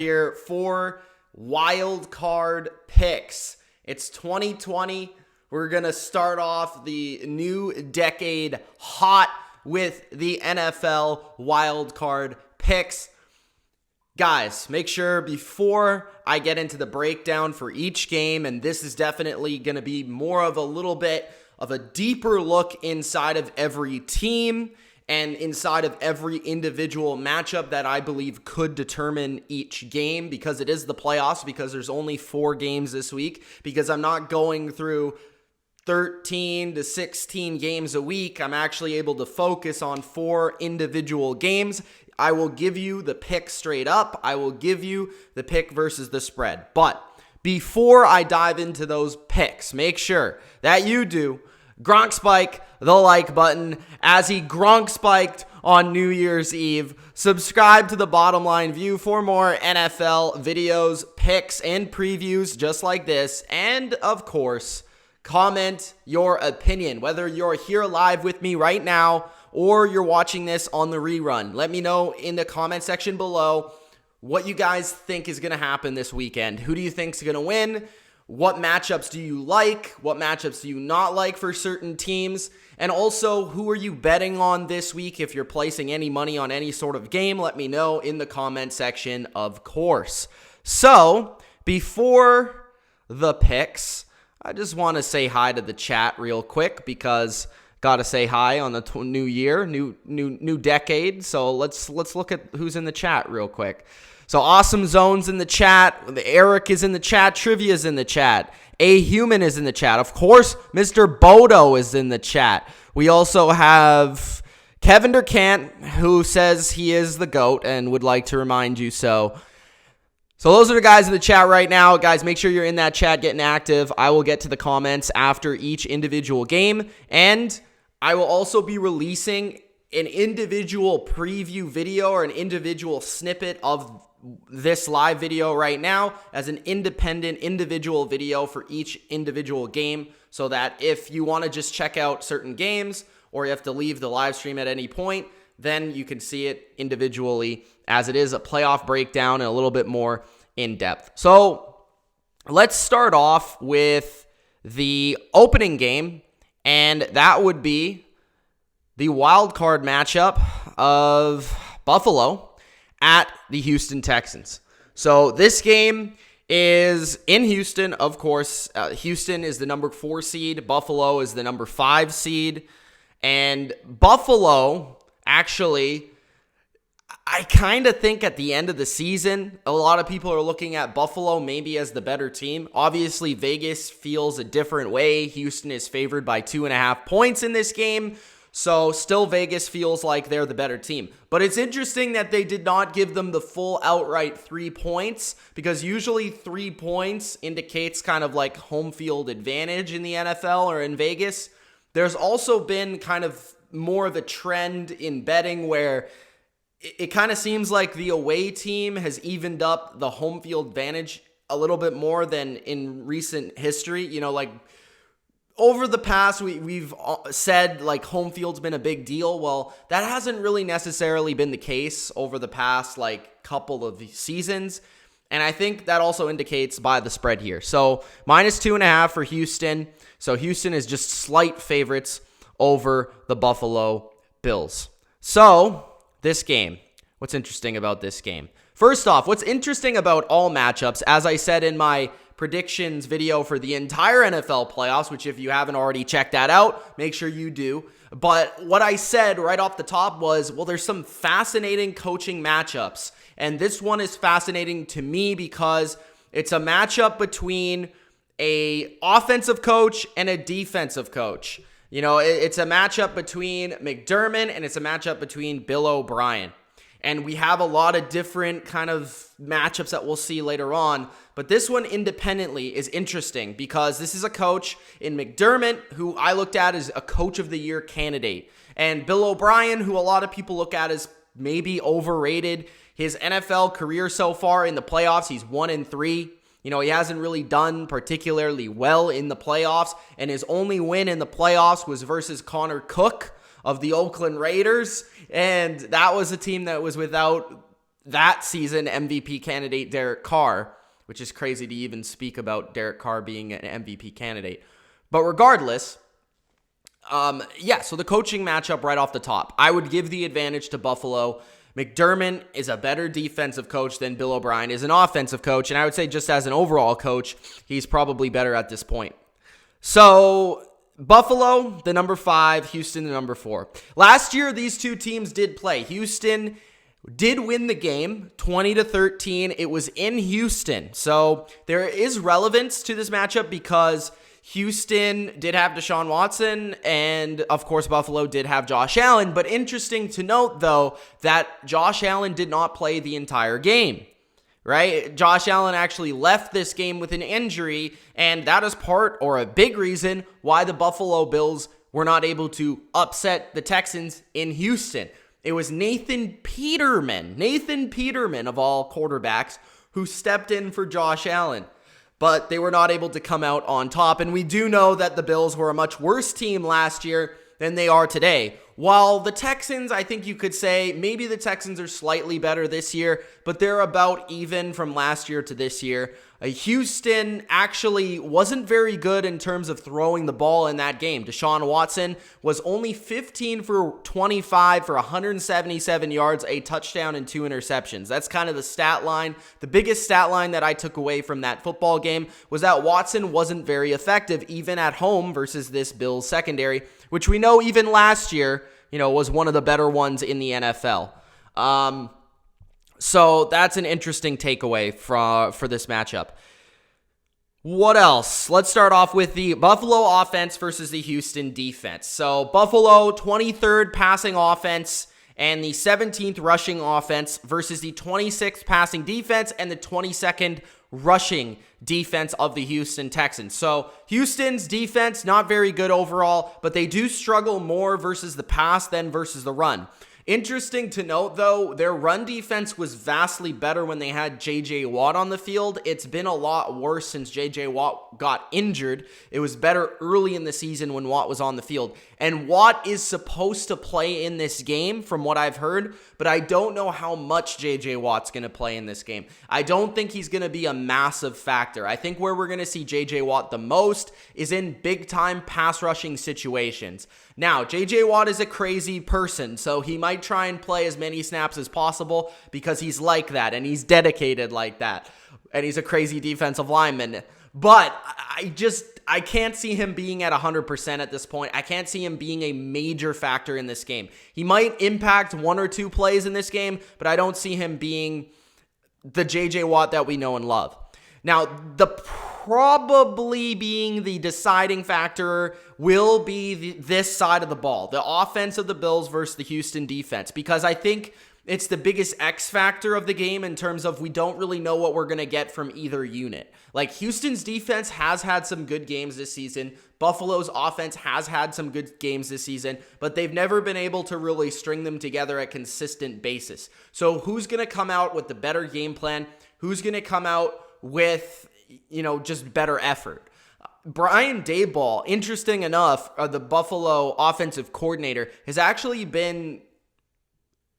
here for wild card picks. It's 2020. We're going to start off the new decade hot with the NFL wild card picks. Guys, make sure before I get into the breakdown for each game, and this is definitely going to be more of a little bit of a deeper look inside of every team and inside of every individual matchup that I believe could determine each game, because it is the playoffs, because there's only 4 games this week, because I'm not going through 13 to 16 games a week. I'm actually able to focus on 4 individual games. I will give you the pick straight up. I will give you the pick versus the spread. But before I dive into those picks, make sure that you do Gronk spike the like button as he Gronk spiked on New Year's Eve. Subscribe to the Bottom Line View for more NFL videos, picks, and previews just like this. And of course, comment your opinion, whether you're here live with me right now or you're watching this on the rerun. Let me know in the comment section below what you guys think is going to happen this weekend. Who do you think is going to win? What matchups do you like? What matchups do you not like for certain teams? And also, who are you betting on this week? If you're placing any money on any sort of game, let me know in the comment section, of course. So, before the picks, I just want to say hi to the chat real quick, because gotta say hi on the new year, new decade. So let's look at who's in the chat real quick. So Awesome Zone's in the chat, Eric is in the chat, Trivia's in the chat, A Human is in the chat. Of course, Mr. Bodo is in the chat. We also have Kevin Durkant, who says he is the GOAT and would like to remind you so. So those are the guys in the chat right now. Guys, make sure you're in that chat getting active. I will get to the comments after each individual game, and I will also be releasing an individual preview video or an individual snippet of this live video right now as an independent individual video for each individual game, so that if you want to just check out certain games or you have to leave the live stream at any point, then you can see it individually, as it is a playoff breakdown and a little bit more in depth. So let's start off with the opening game, and that would be the wild card matchup of Buffalo at the Houston Texans. So this game is in Houston, of course. Houston is the number 4 seed. Buffalo is the number 5 seed. And Buffalo, actually, I kind of think at the end of the season, a lot of people are looking at Buffalo maybe as the better team. Obviously, Vegas feels a different way. Houston is favored by 2.5 points in this game. So still Vegas feels like they're the better team. But it's interesting that they did not give them the full outright 3 points, because usually 3 points indicates kind of like home field advantage in the NFL or in Vegas. There's also been kind of more of a trend in betting where it kind of seems like the away team has evened up the home field advantage a little bit more than in recent history. You know, like over the past, we've said like home field's been a big deal. Well, that hasn't really necessarily been the case over the past like couple of seasons. And I think that also indicates by the spread here. So -2.5 for Houston. So Houston is just slight favorites over the Buffalo Bills. So this game, what's interesting about this game? First off, what's interesting about all matchups, as I said in my predictions video for the entire NFL playoffs, which if you haven't already checked that out, make sure you do. But what I said right off the top was, well, there's some fascinating coaching matchups. And this one is fascinating to me because it's a matchup between a offensive coach and a defensive coach. You know, it's a matchup between McDermott and it's a matchup between Bill O'Brien. And we have a lot of different kind of matchups that we'll see later on. But this one independently is interesting because this is a coach in McDermott who I looked at as a coach of the year candidate. And Bill O'Brien, who a lot of people look at as maybe overrated. His NFL career so far in the playoffs, he's 1-3. You know, he hasn't really done particularly well in the playoffs. And his only win in the playoffs was versus Connor Cook of the Oakland Raiders. And that was a team that was without that season MVP candidate Derek Carr, which is crazy to even speak about Derek Carr being an MVP candidate. But regardless, so the coaching matchup right off the top, I would give the advantage to Buffalo. McDermott is a better defensive coach than Bill O'Brien is an offensive coach, and I would say just as an overall coach, he's probably better at this point. So Buffalo, the number 5, Houston, the number 4. Last year, these two teams did play. Houston did win the game 20-13. It was in Houston. So there is relevance to this matchup because Houston did have Deshaun Watson, and of course Buffalo did have Josh Allen. But interesting to note, though, that Josh Allen did not play the entire game, right? Josh Allen actually left this game with an injury, and that is part or a big reason why the Buffalo Bills were not able to upset the Texans in Houston. It was Nathan Peterman of all quarterbacks, who stepped in for Josh Allen. But they were not able to come out on top. And we do know that the Bills were a much worse team last year than they are today. While the Texans, I think you could say, maybe the Texans are slightly better this year, but they're about even from last year to this year. Houston actually wasn't very good in terms of throwing the ball in that game. Deshaun Watson was only 15 for 25 for 177 yards, a touchdown, and 2 interceptions. That's kind of the stat line. The biggest stat line that I took away from that football game was that Watson wasn't very effective even at home versus this Bills secondary, which we know even last year, was one of the better ones in the NFL. So that's an interesting takeaway for this matchup. What else? Let's start off with the Buffalo offense versus the Houston defense. So Buffalo, 23rd passing offense and the 17th rushing offense versus the 26th passing defense and the 22nd rushing defense of the Houston Texans. So Houston's defense, not very good overall, but they do struggle more versus the pass than versus the run. Interesting to note, though, their run defense was vastly better when they had J.J. Watt on the field. It's been a lot worse since J.J. Watt got injured. It was better early in the season when Watt was on the field. And Watt is supposed to play in this game, from what I've heard, but I don't know how much J.J. Watt's going to play in this game. I don't think he's going to be a massive factor. I think where we're going to see J.J. Watt the most is in big-time pass rushing situations. Now, J.J. Watt is a crazy person, so he might try and play as many snaps as possible because he's like that, and he's dedicated like that, and he's a crazy defensive lineman. But I can't see him being at 100% at this point. I can't see him being a major factor in this game. He might impact 1 or 2 plays in this game, but I don't see him being the J.J. Watt that we know and love. Now, the probably being the deciding factor will be this side of the ball, the offense of the Bills versus the Houston defense, because I think it's the biggest X factor of the game in terms of we don't really know what we're going to get from either unit. Like, Houston's defense has had some good games this season. Buffalo's offense has had some good games this season, but they've never been able to really string them together at consistent basis. So who's going to come out with the better game plan? Who's going to come out with, just better effort? Brian Daboll, interesting enough, the Buffalo offensive coordinator, has actually been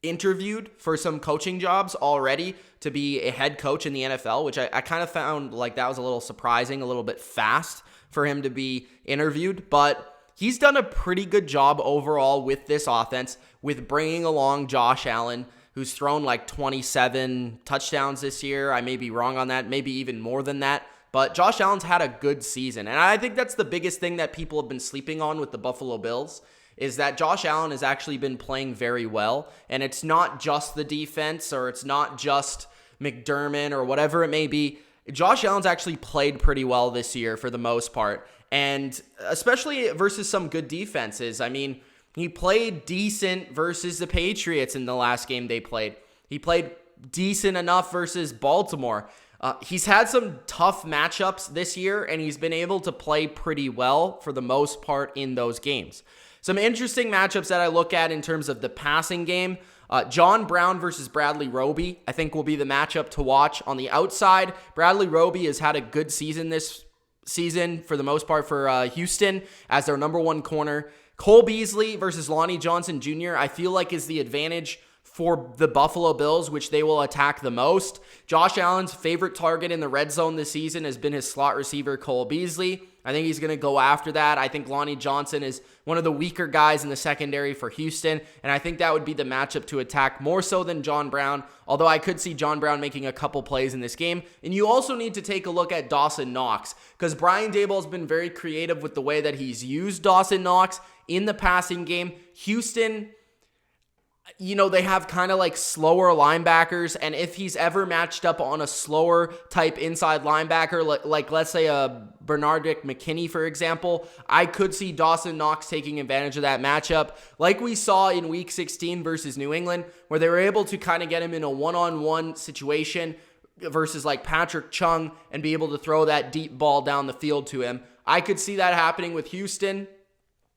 interviewed for some coaching jobs already to be a head coach in the NFL, which I kind of found like that was a little surprising, a little bit fast for him to be interviewed. But he's done a pretty good job overall with this offense, with bringing along Josh Allen, who's thrown like 27 touchdowns this year. I may be wrong on that, maybe even more than that. But Josh Allen's had a good season. And I think that's the biggest thing that people have been sleeping on with the Buffalo Bills, is that Josh Allen has actually been playing very well. And it's not just the defense, or it's not just McDermott or whatever it may be. Josh Allen's actually played pretty well this year for the most part. And especially versus some good defenses. I mean, he played decent versus the Patriots in the last game they played. He played decent enough versus Baltimore. He's had some tough matchups this year, and he's been able to play pretty well for the most part in those games. Some interesting matchups that I look at in terms of the passing game. John Brown versus Bradley Roby, I think, will be the matchup to watch. On the outside, Bradley Roby has had a good season this season for the most part for Houston as their number 1 corner. Cole Beasley versus Lonnie Johnson Jr., I feel like is the advantage for the Buffalo Bills, which they will attack the most. Josh Allen's favorite target in the red zone this season has been his slot receiver, Cole Beasley. I think he's going to go after that. I think Lonnie Johnson is one of the weaker guys in the secondary for Houston, and I think that would be the matchup to attack more so than John Brown, although I could see John Brown making a couple plays in this game. And you also need to take a look at Dawson Knox, because Brian Daboll has been very creative with the way that he's used Dawson Knox in the passing game. Houston, they have kind of like slower linebackers, and if he's ever matched up on a slower type inside linebacker, like let's say a Bernardic McKinney, for example, I could see Dawson Knox taking advantage of that matchup, like we saw in Week 16 versus New England, where they were able to kind of get him in a one-on-one situation versus like Patrick Chung and be able to throw that deep ball down the field to him. I could see that happening with Houston.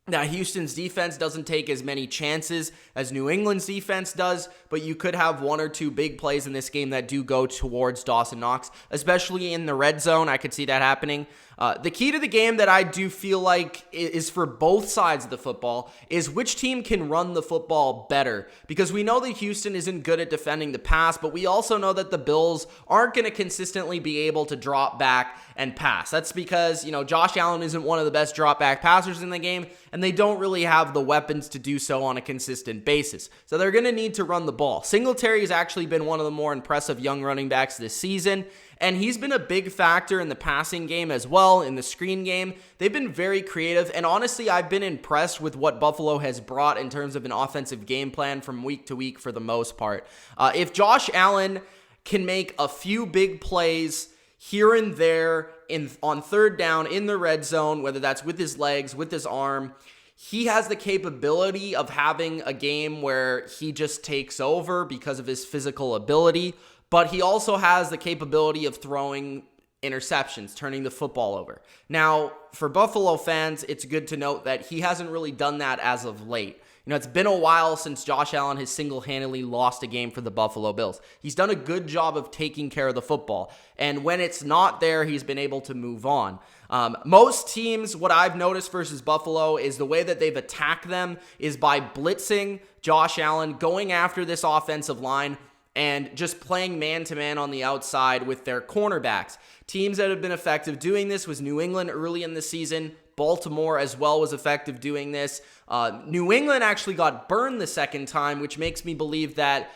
Now, Houston's defense doesn't take as many chances as New England's defense does, but you could have one or two big plays in this game that do go towards Dawson Knox, especially in the red zone. I could see that happening. The key to the game that I do feel like is for both sides of the football is which team can run the football better, because we know that Houston isn't good at defending the pass, but we also know that the Bills aren't going to consistently be able to drop back and pass. That's because, Josh Allen isn't one of the best drop back passers in the game, and they don't really have the weapons to do so on a consistent basis. So they're going to need to run the ball. Singletary has actually been one of the more impressive young running backs this season, and he's been a big factor in the passing game as well, in the screen game. They've been very creative, and honestly, I've been impressed with what Buffalo has brought in terms of an offensive game plan from week to week for the most part. If Josh Allen can make a few big plays here and there on third down in the red zone, whether that's with his legs, with his arm, he has the capability of having a game where he just takes over because of his physical ability, but he also has the capability of throwing interceptions, turning the football over. Now, for Buffalo fans, it's good to note that he hasn't really done that as of late. It's been a while since Josh Allen has single-handedly lost a game for the Buffalo Bills. He's done a good job of taking care of the football, and when it's not there, he's been able to move on. Most teams, what I've noticed versus Buffalo is the way that they've attacked them is by blitzing Josh Allen, going after this offensive line, and just playing man-to-man on the outside with their cornerbacks. Teams that have been effective doing this was New England early in the season. Baltimore as well was effective doing this. New England actually got burned the second time, which makes me believe that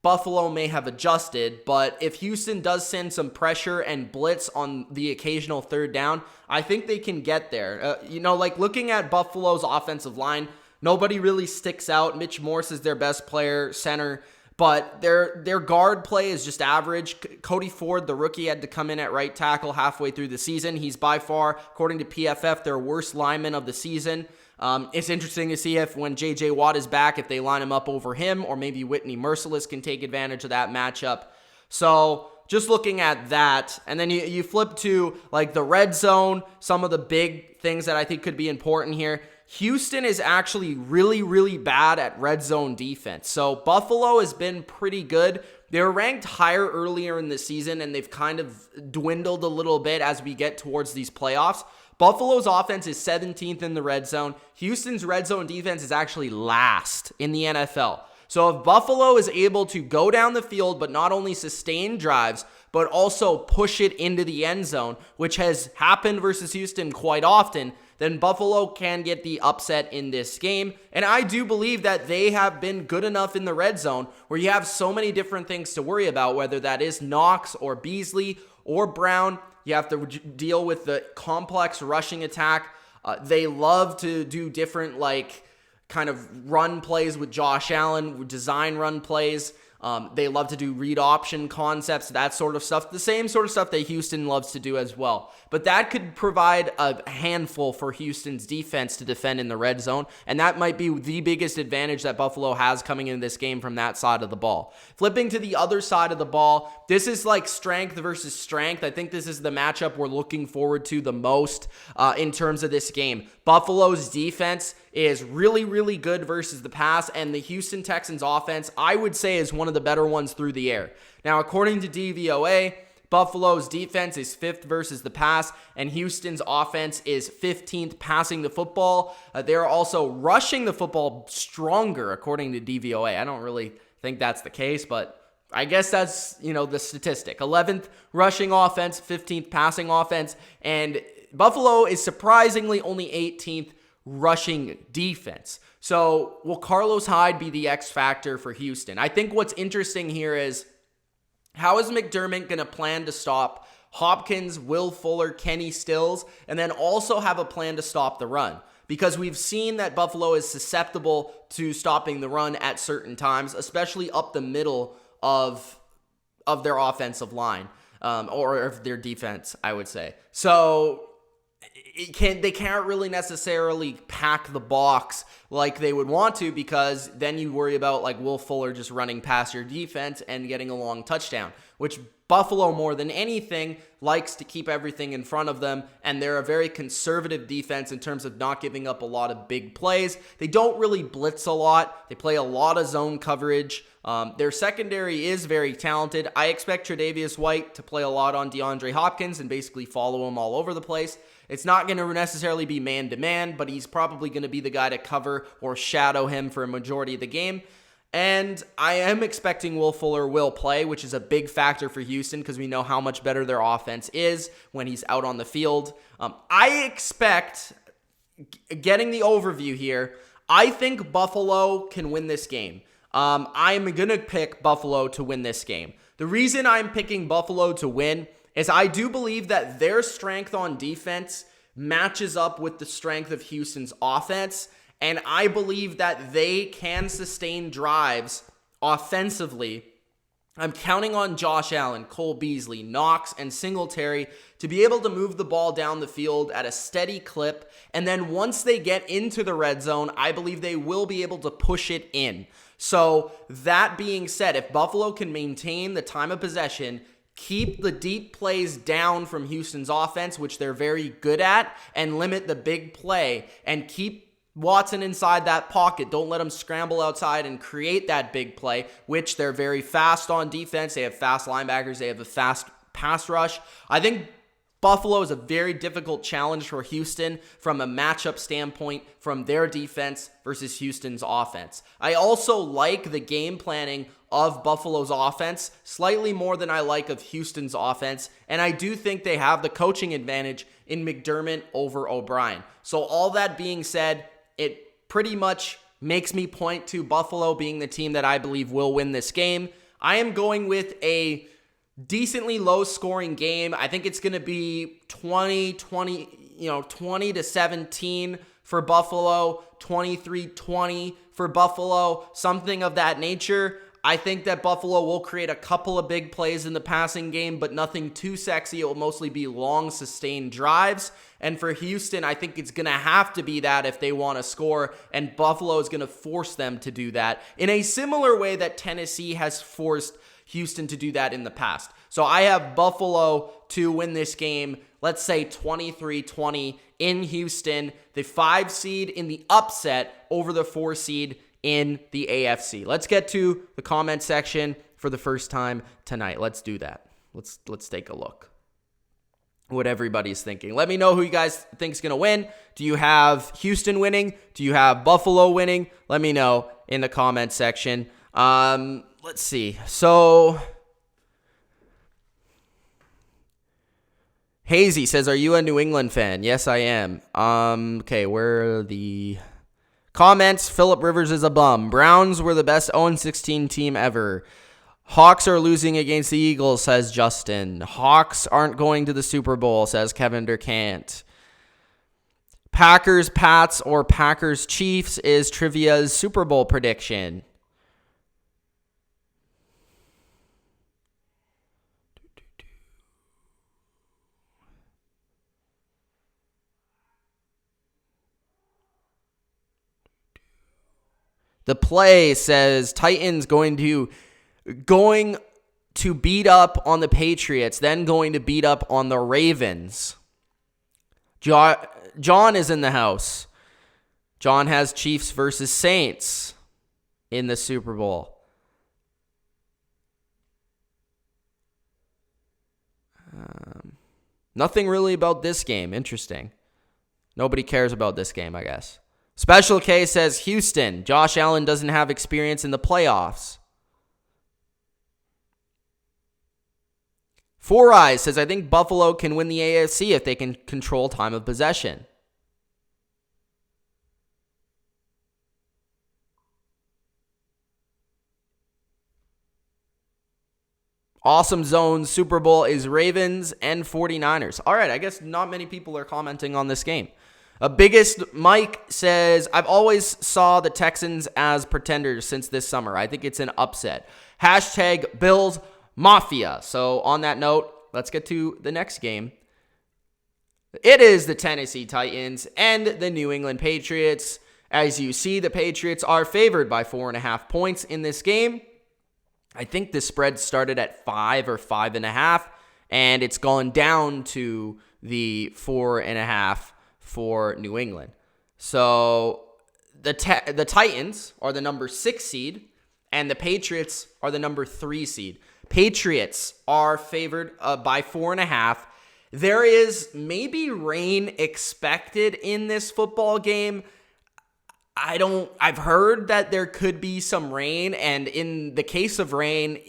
Buffalo may have adjusted, but if Houston does send some pressure and blitz on the occasional third down, I think they can get there. Looking at Buffalo's offensive line, nobody really sticks out. Mitch Morse is their best player, center, but their guard play is just average. Cody Ford, the rookie, had to come in at right tackle halfway through the season. He's by far, according to PFF, their worst lineman of the season. It's interesting to see if when J.J. Watt is back, if they line him up over him, or maybe Whitney Merciless can take advantage of that matchup. So just looking at that, and then you flip to the red zone, some of the big things that I think could be important here. Houston is actually really, really bad at red zone defense. So Buffalo has been pretty good. They were ranked higher earlier in the season, and they've kind of dwindled a little bit as we get towards these playoffs. Buffalo's offense is 17th in the red zone. Houston's red zone defense is actually last in the NFL. So if Buffalo is able to go down the field, but not only sustain drives, but also push it into the end zone, which has happened versus Houston quite often, then Buffalo can get the upset in this game. And I do believe that they have been good enough in the red zone where you have so many different things to worry about, whether that is Knox or Beasley or Brown. You have to deal with the complex rushing attack. They love to do different kind of run plays with Josh Allen, design run plays. They love to do read option concepts, that sort of stuff. The same sort of stuff that Houston loves to do as well. But that could provide a handful for Houston's defense to defend in the red zone, and that might be the biggest advantage that Buffalo has coming into this game from that side of the ball. Flipping to the other side of the ball, this is strength versus strength. I think this is the matchup we're looking forward to the most in terms of this game. Buffalo's defense is really, really good versus the pass, and the Houston Texans offense, I would say, is one of the better ones through the air. Now, according to DVOA, Buffalo's defense is 5th versus the pass, and Houston's offense is 15th passing the football. They're also rushing the football stronger, according to DVOA. I don't really I think that's the case, but I guess that's, the statistic. 11th rushing offense, 15th passing offense, and Buffalo is surprisingly only 18th rushing defense. So will Carlos Hyde be the X factor for Houston? I think what's interesting here is, how is McDermott going to plan to stop Hopkins, Will Fuller, Kenny Stills, and then also have a plan to stop the run? Because we've seen that Buffalo is susceptible to stopping the run at certain times, especially up the middle of their offensive line, or of their defense, I would say. So they can't really necessarily pack the box like they would want to, because then you worry about like Will Fuller just running past your defense and getting a long touchdown, which Buffalo, more than anything, likes to keep everything in front of them, and they're a very conservative defense in terms of not giving up a lot of big plays. They don't really blitz a lot. They play a lot of zone coverage. Their secondary is very talented. I expect Tre'Davious White to play a lot on DeAndre Hopkins and basically follow him all over the place. It's not going to necessarily be man-to-man, but he's probably going to be the guy to cover or shadow him for a majority of the game. And I am expecting Will Fuller will play, which is a big factor for Houston because we know how much better their offense is when he's out on the field. I expect, getting the overview here, I think Buffalo can win this game. I'm going to pick Buffalo to win this game. The reason I'm picking Buffalo to win is I do believe that their strength on defense matches up with the strength of Houston's offense. And I believe that they can sustain drives offensively. I'm counting on Josh Allen, Cole Beasley, Knox, and Singletary to be able to move the ball down the field at a steady clip. And then once they get into the red zone, I believe they will be able to push it in. So that being said, if Buffalo can maintain the time of possession, keep the deep plays down from Houston's offense, which they're very good at, and limit the big play, and keep Watson inside that pocket. Don't let him scramble outside and create that big play, which they're very fast on defense. They have fast linebackers. They have a fast pass rush. I think Buffalo is a very difficult challenge for Houston from a matchup standpoint from their defense versus Houston's offense. I also like the game planning of Buffalo's offense slightly more than I like of Houston's offense, and I do think they have the coaching advantage in McDermott over O'Brien. So all that being said, it pretty much makes me point to Buffalo being the team that I believe will win this game. I am going with a decently low-scoring game. I think it's going to be 20 to 17 for Buffalo, 23-20 for Buffalo, something of that nature. I think that Buffalo will create a couple of big plays in the passing game, but nothing too sexy. It will mostly be long, sustained drives. And for Houston, I think it's going to have to be that if they want to score, and Buffalo is going to force them to do that in a similar way that Tennessee has forced Houston to do that in the past. So I have Buffalo to win this game, let's say 23-20 in Houston, the 5 seed in the upset over the 4 seed in the AFC. Let's get to the comment section for the first time tonight. Let's do that. Let's take a look what everybody's thinking. Let me know who you guys think is going to win. Do you have Houston winning? Do you have Buffalo winning? Let me know in the comment section. Let's see. So Hazy says, are you a New England fan? Yes, I am. Okay, where are the comments? Phillip Rivers is a bum. Browns were the best 0-16 team ever. Hawks are losing against the Eagles, says Justin. Hawks aren't going to the Super Bowl, says Kevin Durkant. Packers, Pats, or Packers, Chiefs is Trivia's Super Bowl prediction. The play says Titans going to beat up on the Patriots, then going to beat up on the Ravens. John is in the house. John has Chiefs versus Saints in the Super Bowl. Nothing really about this game. Interesting. Nobody cares about this game, I guess. Special K says Houston. Josh Allen doesn't have experience in the playoffs. Four Eyes says, I think Buffalo can win the AFC if they can control time of possession. Awesome Zone Super Bowl is Ravens and 49ers. All right, I guess not many people are commenting on this game. Biggest Mike says, I've always saw the Texans as pretenders since this summer. I think it's an upset. Hashtag Bills Mafia. So on that note, let's get to the next game. It is the Tennessee Titans and the New England Patriots. As you see, the Patriots are favored by 4.5 points in this game. I think the spread started at 5 or 5.5, and it's gone down to the 4.5 for New England. So the Titans are the number 6 seed, and the Patriots are the number 3 seed. Patriots are favored by 4.5. There is maybe rain expected in this football game. I've heard that there could be some rain, and in the case of rain,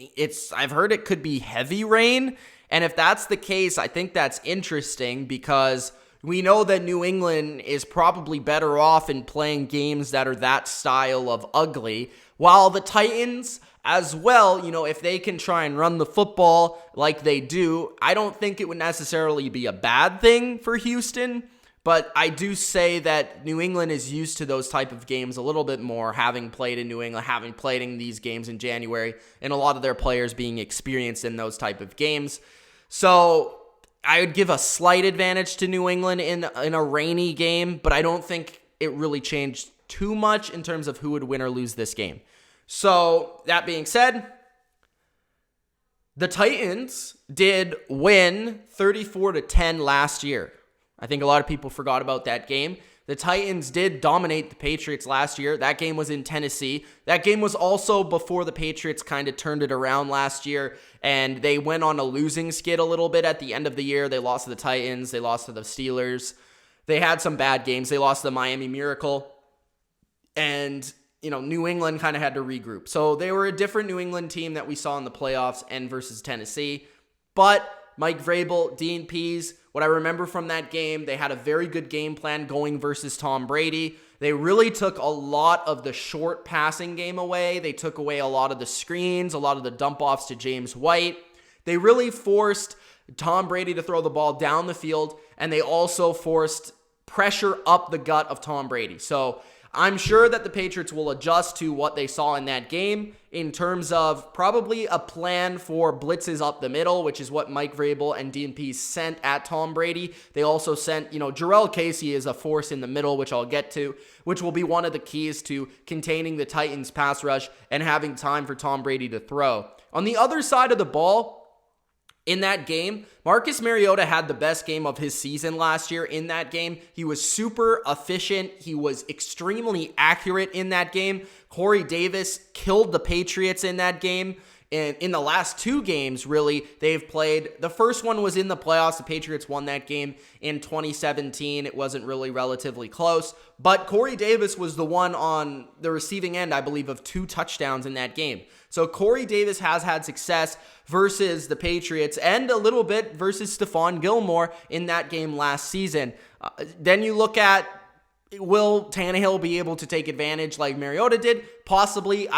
I've heard it could be heavy rain, and if that's the case, I think that's interesting because we know that New England is probably better off in playing games that are that style of ugly, while the Titans as well, if they can try and run the football like they do, I don't think it would necessarily be a bad thing for Houston. But I do say that New England is used to those type of games a little bit more, having played in New England, having played in these games in January, and a lot of their players being experienced in those type of games. So I would give a slight advantage to New England in a rainy game, but I don't think it really changed too much in terms of who would win or lose this game. So that being said, the Titans did win 34-10 last year. I think a lot of people forgot about that game. The Titans did dominate the Patriots last year. That game was in Tennessee. That game was also before the Patriots kind of turned it around last year, and they went on a losing skid a little bit at the end of the year. They lost to the Titans. They lost to the Steelers. They had some bad games. They lost to the Miami Miracle, and New England kind of had to regroup. So they were a different New England team that we saw in the playoffs and versus Tennessee. But Mike Vrabel, Dean Pease, what I remember from that game, they had a very good game plan going versus Tom Brady. They really took a lot of the short passing game away. They took away a lot of the screens, a lot of the dump-offs to James White. They really forced Tom Brady to throw the ball down the field, and they also forced pressure up the gut of Tom Brady. So I'm sure that the Patriots will adjust to what they saw in that game in terms of probably a plan for blitzes up the middle, which is what Mike Vrabel and Dean Pease sent at Tom Brady. They also sent, Jarrell Casey is a force in the middle, which I'll get to, which will be one of the keys to containing the Titans' pass rush and having time for Tom Brady to throw. On the other side of the ball, in that game, Marcus Mariota had the best game of his season last year in that game. He was super efficient. He was extremely accurate in that game. Corey Davis killed the Patriots in that game. And in the last 2 games, really, they've played. The first one was in the playoffs. The Patriots won that game in 2017. It wasn't really relatively close. But Corey Davis was the one on the receiving end, I believe, of 2 touchdowns in that game. So Corey Davis has had success versus the Patriots and a little bit versus Stephon Gilmore in that game last season. Then you look at, will Tannehill be able to take advantage like Mariota did? Possibly.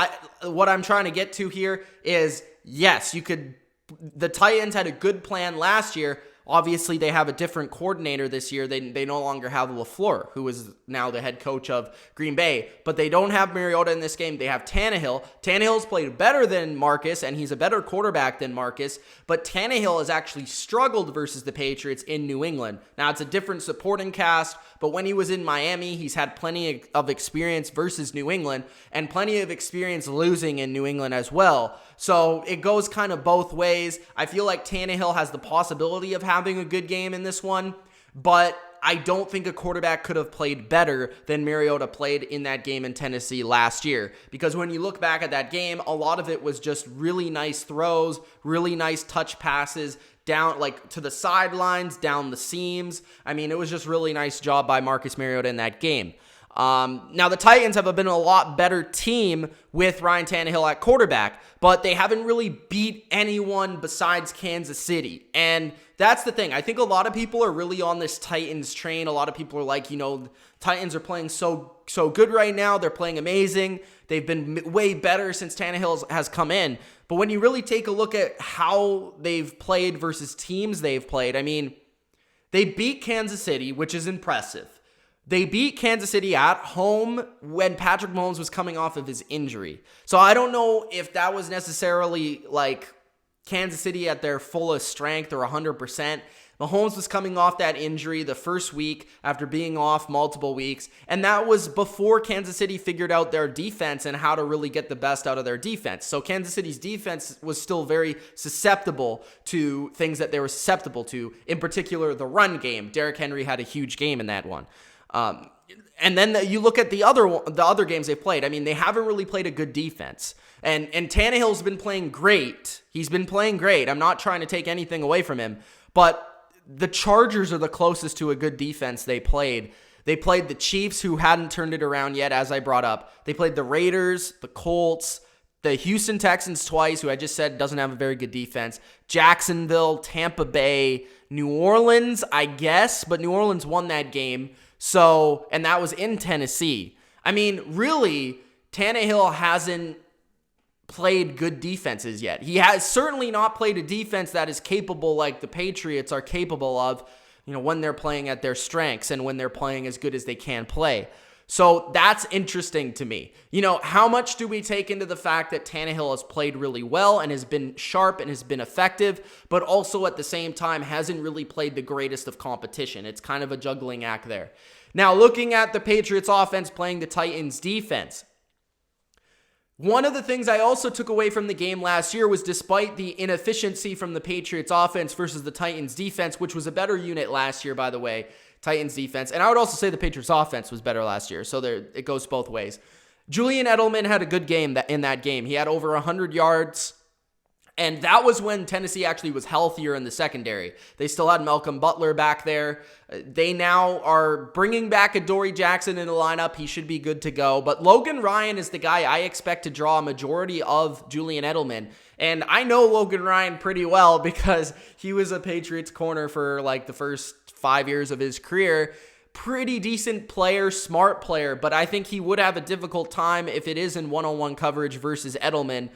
What I'm trying to get to here is, yes, you could. The Titans had a good plan last year. Obviously, they have a different coordinator this year. They no longer have LaFleur, who is now the head coach of Green Bay. But they don't have Mariota in this game. They have Tannehill. Tannehill's played better than Marcus, and he's a better quarterback than Marcus. But Tannehill has actually struggled versus the Patriots in New England. Now, it's a different supporting cast, but when he was in Miami, he's had plenty of experience versus New England and plenty of experience losing in New England as well. So it goes kind of both ways. I feel like Tannehill has the possibility of having a good game in this one, but I don't think a quarterback could have played better than Mariota played in that game in Tennessee last year. Because when you look back at that game, a lot of it was just really nice throws, really nice touch passes, down like to the sidelines, down the seams. I mean, it was just really nice job by Marcus Mariota in that game. Now, the Titans have been a lot better team with Ryan Tannehill at quarterback, but they haven't really beat anyone besides Kansas City. And that's the thing. I think a lot of people are really on this Titans train. A lot of people are like, Titans are playing so good right now. They're playing amazing. They've been way better since Tannehill has come in. But when you really take a look at how they've played versus teams they've played, I mean, they beat Kansas City, which is impressive. They beat Kansas City at home when Patrick Mahomes was coming off of his injury. So I don't know if that was necessarily like Kansas City at their fullest strength or 100%. Mahomes was coming off that injury the first week after being off multiple weeks, and that was before Kansas City figured out their defense and how to really get the best out of their defense. So Kansas City's defense was still very susceptible to things that they were susceptible to, in particular the run game. Derrick Henry had a huge game in that one. And then you look at the other games they've played. I mean, they haven't really played a good defense. And Tannehill's been playing great. He's been playing great. I'm not trying to take anything away from him. But the Chargers are the closest to a good defense they played. They played the Chiefs, who hadn't turned it around yet, as I brought up. They played the Raiders, the Colts, the Houston Texans twice, who I just said doesn't have a very good defense. Jacksonville, Tampa Bay, New Orleans, I guess. But New Orleans won that game. So, and that was in Tennessee. I mean, really, Tannehill hasn't played good defenses yet. He has certainly not played a defense that is capable like the Patriots are capable of, when they're playing at their strengths and when they're playing as good as they can play. So that's interesting to me. How much do we take into the fact that Tannehill has played really well and has been sharp and has been effective, but also at the same time hasn't really played the greatest of competition? It's kind of a juggling act there. Now, looking at the Patriots offense playing the Titans defense, one of the things I also took away from the game last year was, despite the inefficiency from the Patriots offense versus the Titans defense, which was a better unit last year, by the way, Titans defense. And I would also say the Patriots offense was better last year. So it goes both ways. Julian Edelman had a good game in that game. He had over 100 yards. And that was when Tennessee actually was healthier in the secondary. They still had Malcolm Butler back there. They now are bringing back Adoree Jackson in the lineup. He should be good to go. But Logan Ryan is the guy I expect to draw a majority of Julian Edelman. And I know Logan Ryan pretty well because he was a Patriots corner for like the first 5 years of his career. Pretty decent player, smart player. But I think he would have a difficult time if it is in one-on-one coverage versus Edelman.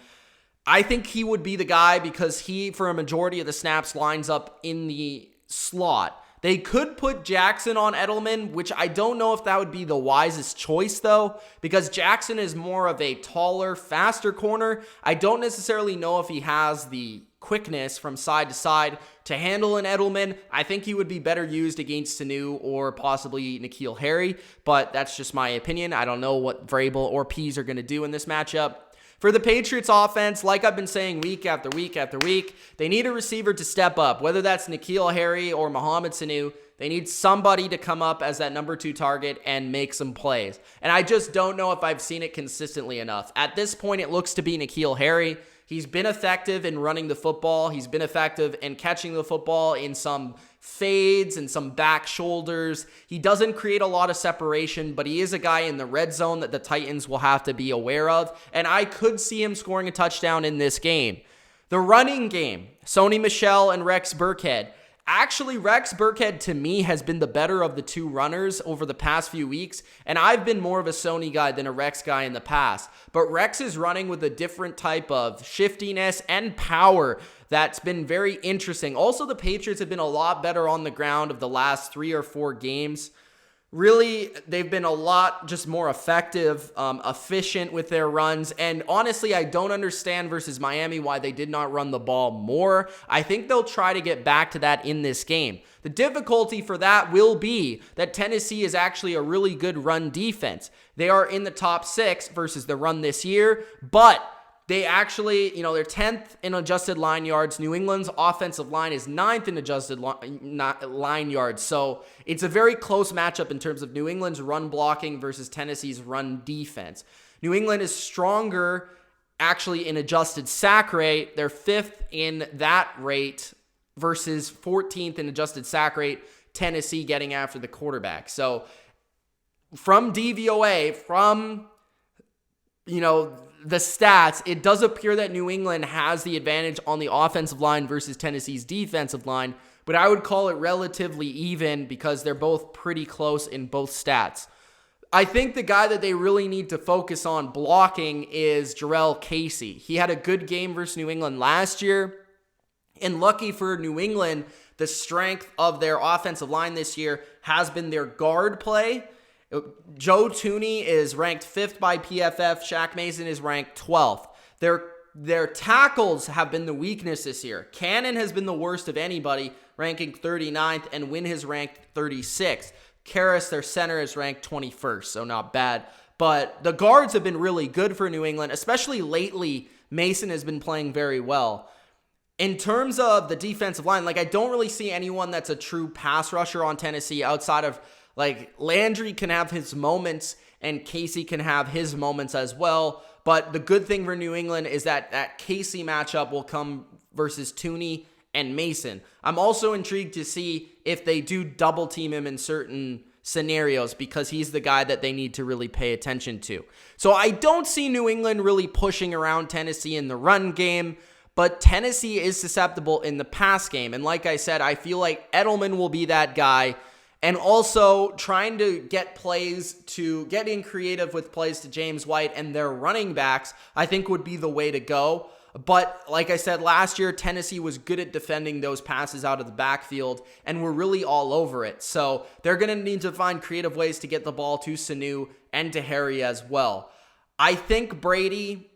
I think he would be the guy because he, for a majority of the snaps, lines up in the slot. They could put Jackson on Edelman, which I don't know if that would be the wisest choice, though, because Jackson is more of a taller, faster corner. I don't necessarily know if he has the quickness from side to side to handle an Edelman. I think he would be better used against Sanu or possibly N'Keal Harry, but that's just my opinion. I don't know what Vrabel or Pease are going to do in this matchup. For the Patriots offense, like I've been saying week after week after week, they need a receiver to step up, whether that's N'Keal Harry or Mohamed Sanu. They need somebody to come up as that number 2 target and make some plays. And I just don't know if I've seen it consistently enough. At this point, it looks to be N'Keal Harry. He's been effective in running the football. He's been effective in catching the football in some fades and some back shoulders. He doesn't create a lot of separation, but he is a guy in the red zone that the Titans will have to be aware of. And I could see him scoring a touchdown in this game. The running game, Sony Michel and Rex Burkhead. Actually, Rex Burkhead, to me, has been the better of the two runners over the past few weeks, and I've been more of a Sony guy than a Rex guy in the past. But Rex is running with a different type of shiftiness and power that's been very interesting. Also, the Patriots have been a lot better on the ground of the last 3 or 4 games. Really, they've been a lot just more effective, efficient with their runs. And honestly, I don't understand versus Miami why they did not run the ball more. I think they'll try to get back to that in this game. The difficulty for that will be that Tennessee is actually a really good run defense. They are in the top 6 versus the run this year, but they actually, they're 10th in adjusted line yards. New England's offensive line is 9th in adjusted line yards. So it's a very close matchup in terms of New England's run blocking versus Tennessee's run defense. New England is stronger actually in adjusted sack rate. They're 5th in that rate versus 14th in adjusted sack rate. Tennessee getting after the quarterback. So from DVOA, from, the stats, it does appear that New England has the advantage on the offensive line versus Tennessee's defensive line, but I would call it relatively even because they're both pretty close in both stats. I think the guy that they really need to focus on blocking is Jarrell Casey. He had a good game versus New England last year, and lucky for New England, the strength of their offensive line this year has been their guard play. Joe Thuney is ranked 5th by PFF. Shaq Mason is ranked 12th. Their tackles have been the weakness this year. Cannon has been the worst of anybody, ranking 39th, and Wynn has ranked 36th. Karras, their center, is ranked 21st, so not bad. But the guards have been really good for New England, especially lately. Mason has been playing very well. In terms of the defensive line, I don't really see anyone that's a true pass rusher on Tennessee outside of, Landry can have his moments and Casey can have his moments as well. But the good thing for New England is that Casey matchup will come versus Thuney and Mason. I'm also intrigued to see if they do double team him in certain scenarios because he's the guy that they need to really pay attention to. So I don't see New England really pushing around Tennessee in the run game, but Tennessee is susceptible in the pass game. And like I said, I feel like Edelman will be that guy. And also trying to getting creative with plays to James White and their running backs, I think would be the way to go. But like I said, last year, Tennessee was good at defending those passes out of the backfield and were really all over it. So they're going to need to find creative ways to get the ball to Sanu and to Harry as well. I think Brady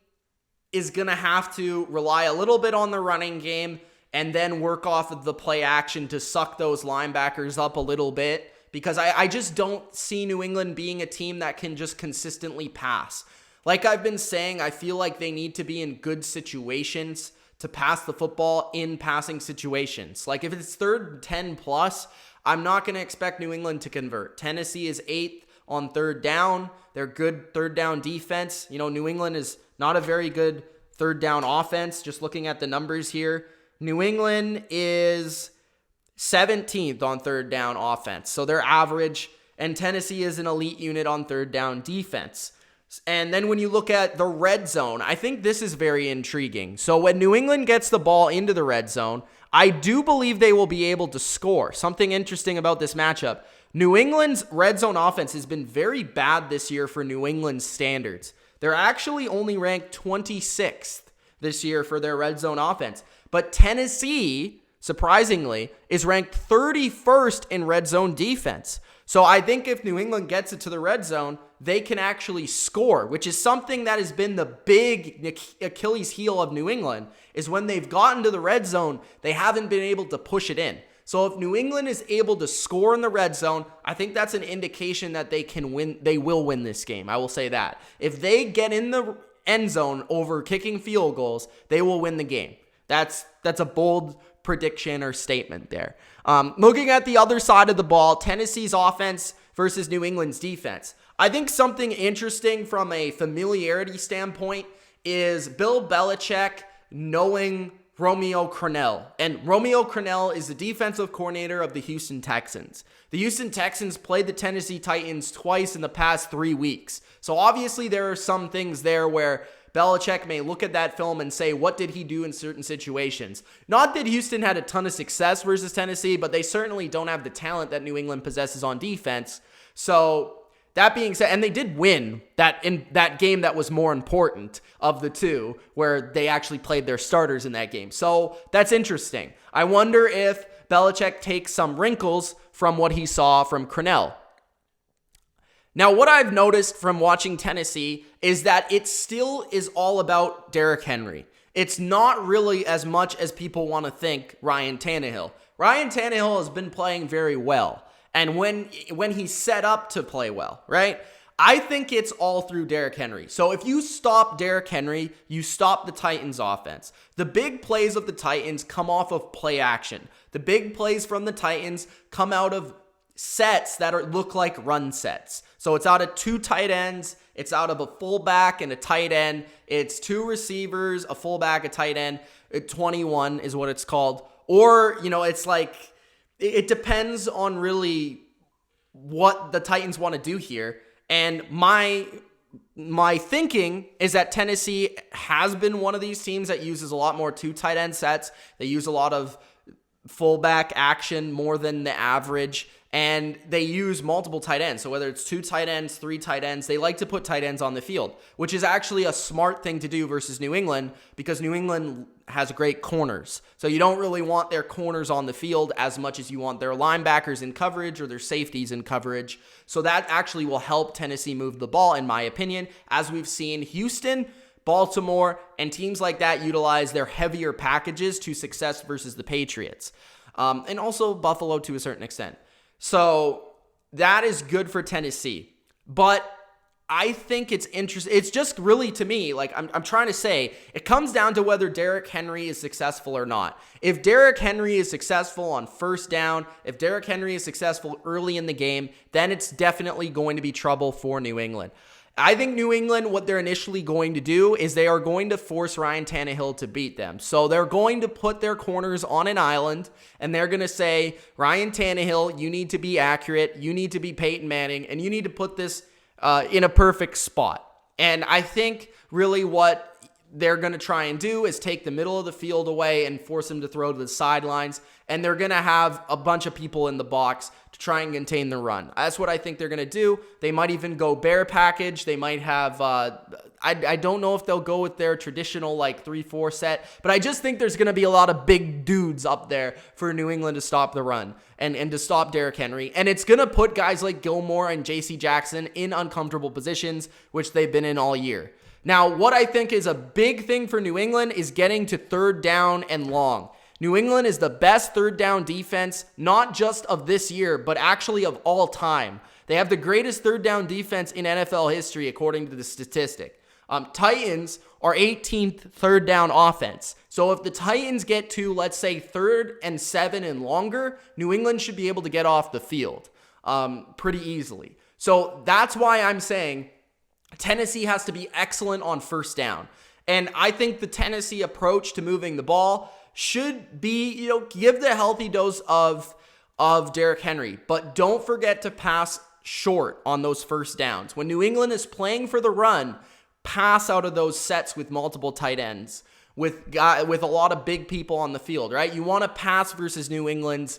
is going to have to rely a little bit on the running game and then work off of the play action to suck those linebackers up a little bit, because I just don't see New England being a team that can just consistently pass. Like I've been saying, I feel like they need to be in good situations to pass the football in passing situations. Like if it's 3rd and 10 plus, I'm not going to expect New England to convert. Tennessee is 8th on 3rd down. They're good 3rd down defense. New England is not a very good 3rd down offense. Just looking at the numbers here, New England is 17th on 3rd down offense. So they're average, and Tennessee is an elite unit on 3rd down defense. And then when you look at the red zone, I think this is very intriguing. So when New England gets the ball into the red zone, I do believe they will be able to score. Something interesting about this matchup, New England's red zone offense has been very bad this year for New England's standards. They're actually only ranked 26th this year for their red zone offense. But Tennessee, surprisingly, is ranked 31st in red zone defense. So I think if New England gets it to the red zone, they can actually score, which is something that has been the big Achilles heel of New England, is when they've gotten to the red zone, they haven't been able to push it in. So if New England is able to score in the red zone, I think that's an indication that they can win. They will win this game. I will say that. If they get in the end zone over kicking field goals, they will win the game. That's a bold prediction or statement there. Looking at the other side of the ball, Tennessee's offense versus New England's defense. I think something interesting from a familiarity standpoint is Bill Belichick knowing Romeo Crennel. And Romeo Crennel is the defensive coordinator of the Houston Texans. The Houston Texans played the Tennessee Titans twice in the past 3 weeks. So obviously there are some things there where Belichick may look at that film and say, what did he do in certain situations? Not that Houston had a ton of success versus Tennessee, but they certainly don't have the talent that New England possesses on defense. So that being said, and they did win in that game that was more important of the two, where they actually played their starters in that game. So that's interesting. I wonder if Belichick takes some wrinkles from what he saw from Crennel. Now, what I've noticed from watching Tennessee is that it still is all about Derrick Henry. It's not really as much as people want to think Ryan Tannehill. Ryan Tannehill has been playing very well. And when he's set up to play well, right? I think it's all through Derrick Henry. So if you stop Derrick Henry, you stop the Titans offense. The big plays of the Titans come off of play action. The big plays from the Titans come out of sets that look like run sets. So it's out of 2 tight ends. It's out of a fullback and a tight end. It's 2 receivers, a fullback, a tight end. 21 is what it's called. Or, it's like, it depends on really what the Titans want to do here. And my thinking is that Tennessee has been one of these teams that uses a lot more 2 tight end sets. They use a lot of fullback action more than the average, and they use multiple tight ends. So whether it's 2 tight ends, 3 tight ends, they like to put tight ends on the field, which is actually a smart thing to do versus New England, because New England has great corners. So you don't really want their corners on the field as much as you want their linebackers in coverage or their safeties in coverage. So that actually will help Tennessee move the ball, in my opinion, as we've seen Houston, Baltimore, and teams like that utilize their heavier packages to success versus the Patriots. And also Buffalo to a certain extent. So that is good for Tennessee. But I think it's interesting. It's just really, to me, like I'm trying to say, it comes down to whether Derrick Henry is successful or not. If Derrick Henry is successful on first down, if Derrick Henry is successful early in the game, then it's definitely going to be trouble for New England. I think New England, what they're initially going to do is they are going to force Ryan Tannehill to beat them. So they're going to put their corners on an island, and they're going to say, Ryan Tannehill, you need to be accurate, you need to be Peyton Manning, and you need to put this in a perfect spot. And I think really what they're going to try and do is take the middle of the field away and force him to throw to the sidelines. And they're going to have a bunch of people in the box to try and contain the run. That's what I think they're going to do. They might even go bear package. They might have, I don't know if they'll go with their traditional like 3-4 set, but I just think there's going to be a lot of big dudes up there for New England to stop the run and to stop Derrick Henry. And it's going to put guys like Gilmore and J.C. Jackson in uncomfortable positions, which they've been in all year. Now, what I think is a big thing for New England is getting to third down and long. New England is the best third down defense, not just of this year, but actually of all time. They have the greatest third down defense in NFL history, according to the statistic. Titans are 18th third down offense. So if the Titans get to, let's say, 3rd and 7 and longer, New England should be able to get off the field pretty easily. So that's why I'm saying Tennessee has to be excellent on first down. And I think the Tennessee approach to moving the ball should be, give the healthy dose of Derrick Henry. But don't forget to pass short on those first downs. When New England is playing for the run, pass out of those sets with multiple tight ends, with a lot of big people on the field, right? You want to pass versus New England's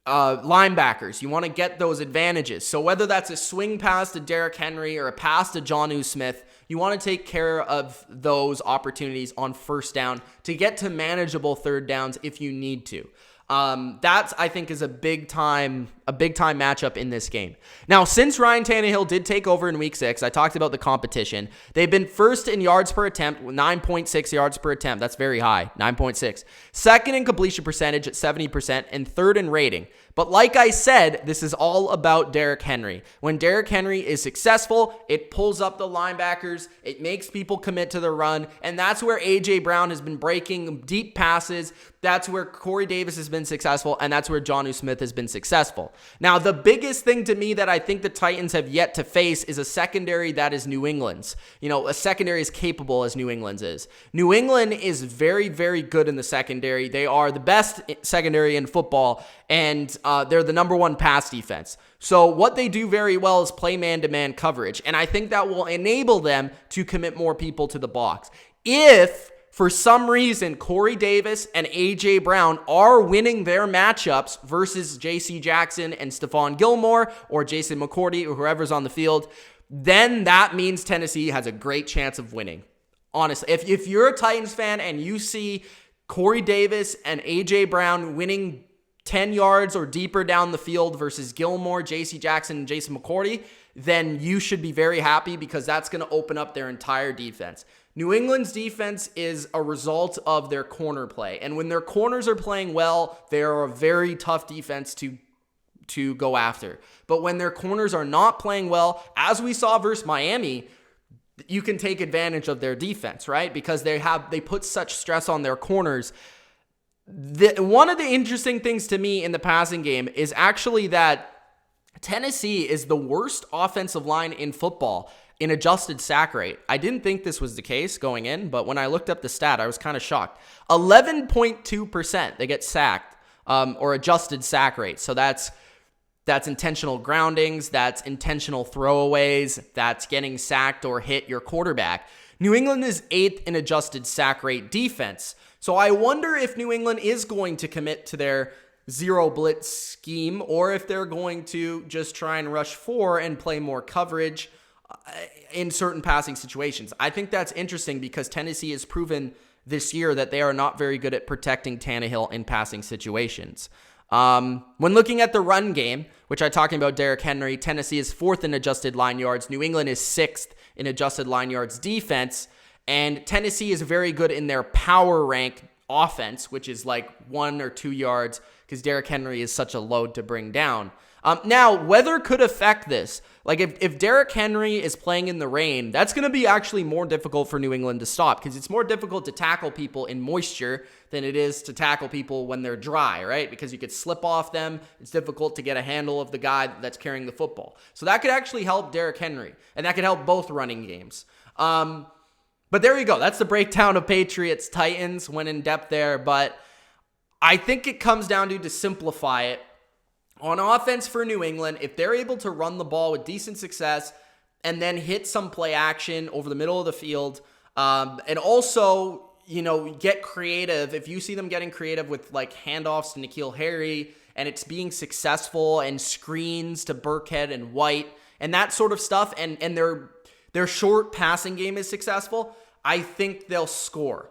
linebackers. You want to get those advantages. So whether that's a swing pass to Derrick Henry or a pass to Jonnu Smith, you want to take care of those opportunities on first down to get to manageable third downs if you need to. That's, I think, is a big time matchup in this game. Now, since Ryan Tannehill did take over in week 6, I talked about the competition. They've been first in yards per attempt with 9.6 yards per attempt. That's very high, 9.6. Second in completion percentage at 70%, and third in rating. But like I said, this is all about Derrick Henry. When Derrick Henry is successful, it pulls up the linebackers, it makes people commit to the run, and that's where A.J. Brown has been breaking deep passes. That's where Corey Davis has been successful, and that's where Jonnu Smith has been successful. Now, the biggest thing to me that I think the Titans have yet to face is a secondary that is New England's. A secondary as capable as New England's is. New England is very, very good in the secondary. They are the best secondary in football, and they're the number 1 pass defense. So what they do very well is play man-to-man coverage, and I think that will enable them to commit more people to the box. If for some reason Corey Davis and A.J. Brown are winning their matchups versus J.C. Jackson and Stephon Gilmore or Jason McCourty or whoever's on the field, then that means Tennessee has a great chance of winning. Honestly, if you're a Titans fan and you see Corey Davis and A.J. Brown winning 10 yards or deeper down the field versus Gilmore, J.C. Jackson, and Jason McCourty, then you should be very happy because that's going to open up their entire defense. New England's defense is a result of their corner play. And when their corners are playing well, they are a very tough defense to go after. But when their corners are not playing well, as we saw versus Miami, you can take advantage of their defense, right? Because they put such stress on their corners. One of the interesting things to me in the passing game is actually that Tennessee is the worst offensive line in football in adjusted sack rate. I didn't think this was the case going in, but when I looked up the stat, I was kind of shocked. 11.2% they get sacked or adjusted sack rate. So that's That's intentional groundings, that's intentional throwaways, that's getting sacked or hit your quarterback. New England is 8th in adjusted sack rate defense. So I wonder if New England is going to commit to their zero blitz scheme, or if they're going to just try and rush 4 and play more coverage in certain passing situations. I think that's interesting because Tennessee has proven this year that they are not very good at protecting Tannehill in passing situations. When looking at the run game, which I'm talking about Derrick Henry, Tennessee is 4th in adjusted line yards. New England is 6th in adjusted line yards defense. And Tennessee is very good in their power rank offense, which is like 1 or 2 yards because Derrick Henry is such a load to bring down. Now, weather could affect this. Like if Derrick Henry is playing in the rain, that's going to be actually more difficult for New England to stop because it's more difficult to tackle people in moisture than it is to tackle people when they're dry, right? Because you could slip off them. It's difficult to get a handle of the guy that's carrying the football. So that could actually help Derrick Henry, and that could help both running games. But there you go. That's the breakdown of Patriots Titans. Went in depth there, but I think it comes down to simplify it. On offense for New England, if they're able to run the ball with decent success and then hit some play action over the middle of the field, and also, get creative. If you see them getting creative with like handoffs to N'Keal Harry and it's being successful and screens to Burkhead and White and that sort of stuff, and their short passing game is successful, I think they'll score.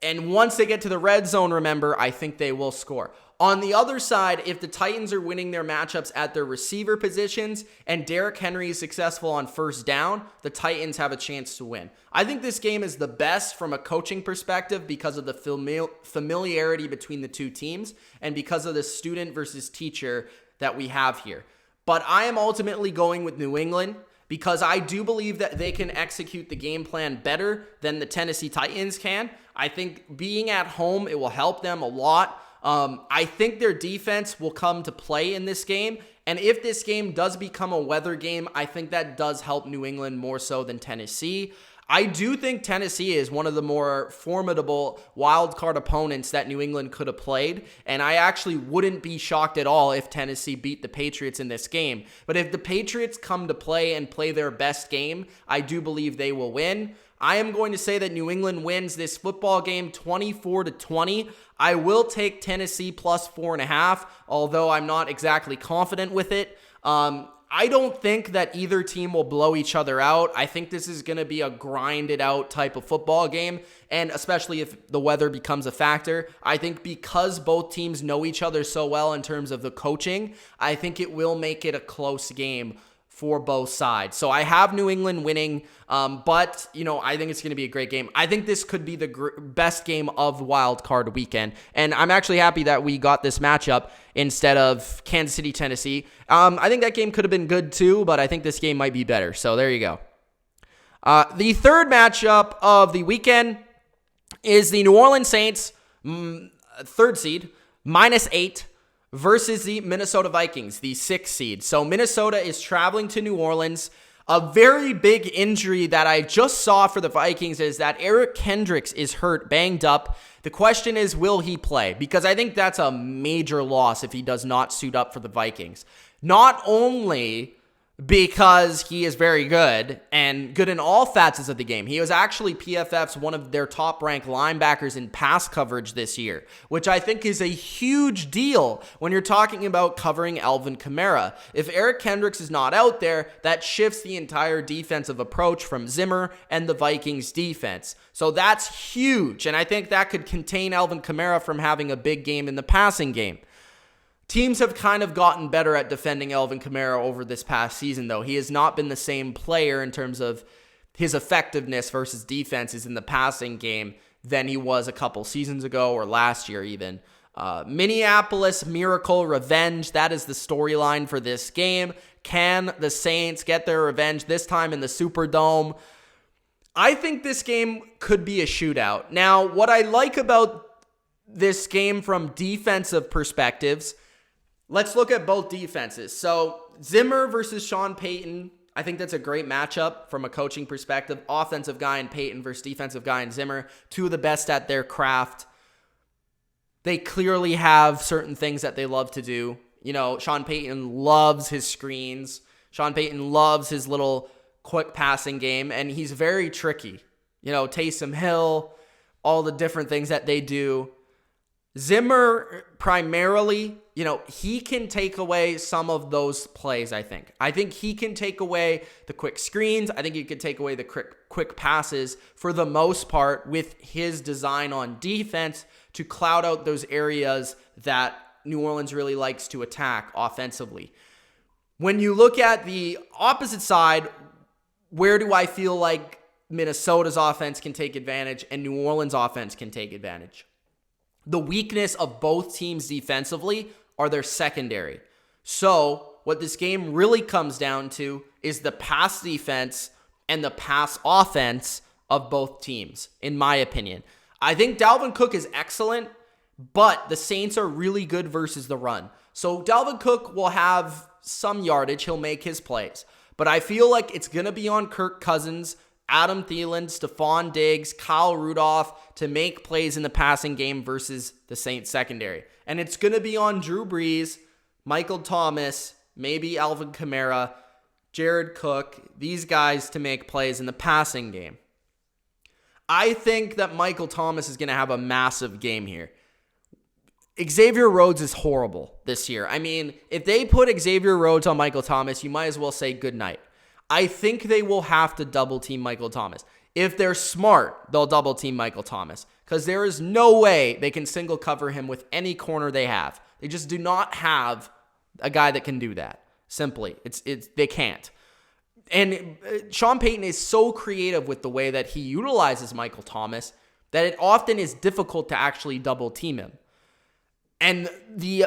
And once they get to the red zone, remember, I think they will score. On the other side, if the Titans are winning their matchups at their receiver positions and Derrick Henry is successful on first down, the Titans have a chance to win. I think this game is the best from a coaching perspective because of the familiarity between the two teams and because of the student versus teacher that we have here. But I am ultimately going with New England because I do believe that they can execute the game plan better than the Tennessee Titans can. I think being at home, it will help them a lot. I think their defense will come to play in this game. And if this game does become a weather game, I think that does help New England more so than Tennessee. I do think Tennessee is one of the more formidable wild card opponents that New England could have played. And I actually wouldn't be shocked at all if Tennessee beat the Patriots in this game. But if the Patriots come to play and play their best game, I do believe they will win. I am going to say that New England wins this football game 24-20. I will take Tennessee plus 4.5, although I'm not exactly confident with it. I don't think that either team will blow each other out. I think this is going to be a grinded out type of football game, and especially if the weather becomes a factor. I think because both teams know each other so well in terms of the coaching, I think it will make it a close game for both sides. So I have New England winning, but I think it's going to be a great game. I think this could be the best game of Wild Card Weekend, and I'm actually happy that we got this matchup instead of Kansas City, Tennessee. I think that game could have been good too, but I think this game might be better. So there you go. The third matchup of the weekend is the New Orleans Saints, third seed, -8. versus the Minnesota Vikings, the 6th seed. So Minnesota is traveling to New Orleans. A very big injury that I just saw for the Vikings is that Eric Kendricks is hurt, banged up. The question is, will he play? Because I think that's a major loss if he does not suit up for the Vikings. Not only because he is very good and good in all facets of the game. He was actually PFF's one of their top-ranked linebackers in pass coverage this year, which I think is a huge deal when you're talking about covering Alvin Kamara. If Eric Kendricks is not out there, that shifts the entire defensive approach from Zimmer and the Vikings defense. So that's huge, and I think that could contain Alvin Kamara from having a big game in the passing game. Teams have kind of gotten better at defending Alvin Kamara over this past season, though. He has not been the same player in terms of his effectiveness versus defenses in the passing game than he was a couple seasons ago or last year even. Minneapolis Miracle Revenge, that is the storyline for this game. Can the Saints get their revenge this time in the Superdome? I think this game could be a shootout. Now, what I like about this game from defensive perspectives, let's look at both defenses. So Zimmer versus Sean Payton, I think that's a great matchup from a coaching perspective. Offensive guy in Payton versus defensive guy in Zimmer, two of the best at their craft. They clearly have certain things that they love to do. Sean Payton loves his screens. Sean Payton loves his little quick passing game, and he's very tricky. Taysom Hill, all the different things that they do. Zimmer, primarily, he can take away some of those plays, I think. I think he can take away the quick screens. I think he could take away the quick passes for the most part with his design on defense to cloud out those areas that New Orleans really likes to attack offensively. When you look at the opposite side, where do I feel like Minnesota's offense can take advantage and New Orleans' offense can take advantage? The weakness of both teams defensively are their secondary. So what this game really comes down to is the pass defense and the pass offense of both teams, in my opinion. I think Dalvin Cook is excellent, but the Saints are really good versus the run. So Dalvin Cook will have some yardage. He'll make his plays. But I feel like it's going to be on Kirk Cousins, Adam Thielen, Stephon Diggs, Kyle Rudolph to make plays in the passing game versus the Saints secondary. And it's going to be on Drew Brees, Michael Thomas, maybe Alvin Kamara, Jared Cook, these guys to make plays in the passing game. I think that Michael Thomas is going to have a massive game here. Xavier Rhodes is horrible this year. I mean, if they put Xavier Rhodes on Michael Thomas, you might as well say goodnight. I think they will have to double team Michael Thomas. If they're smart, they'll double team Michael Thomas because there is no way they can single cover him with any corner they have. They just do not have a guy that can do that. Simply, they can't. And Sean Payton is so creative with the way that he utilizes Michael Thomas that it often is difficult to actually double team him. And the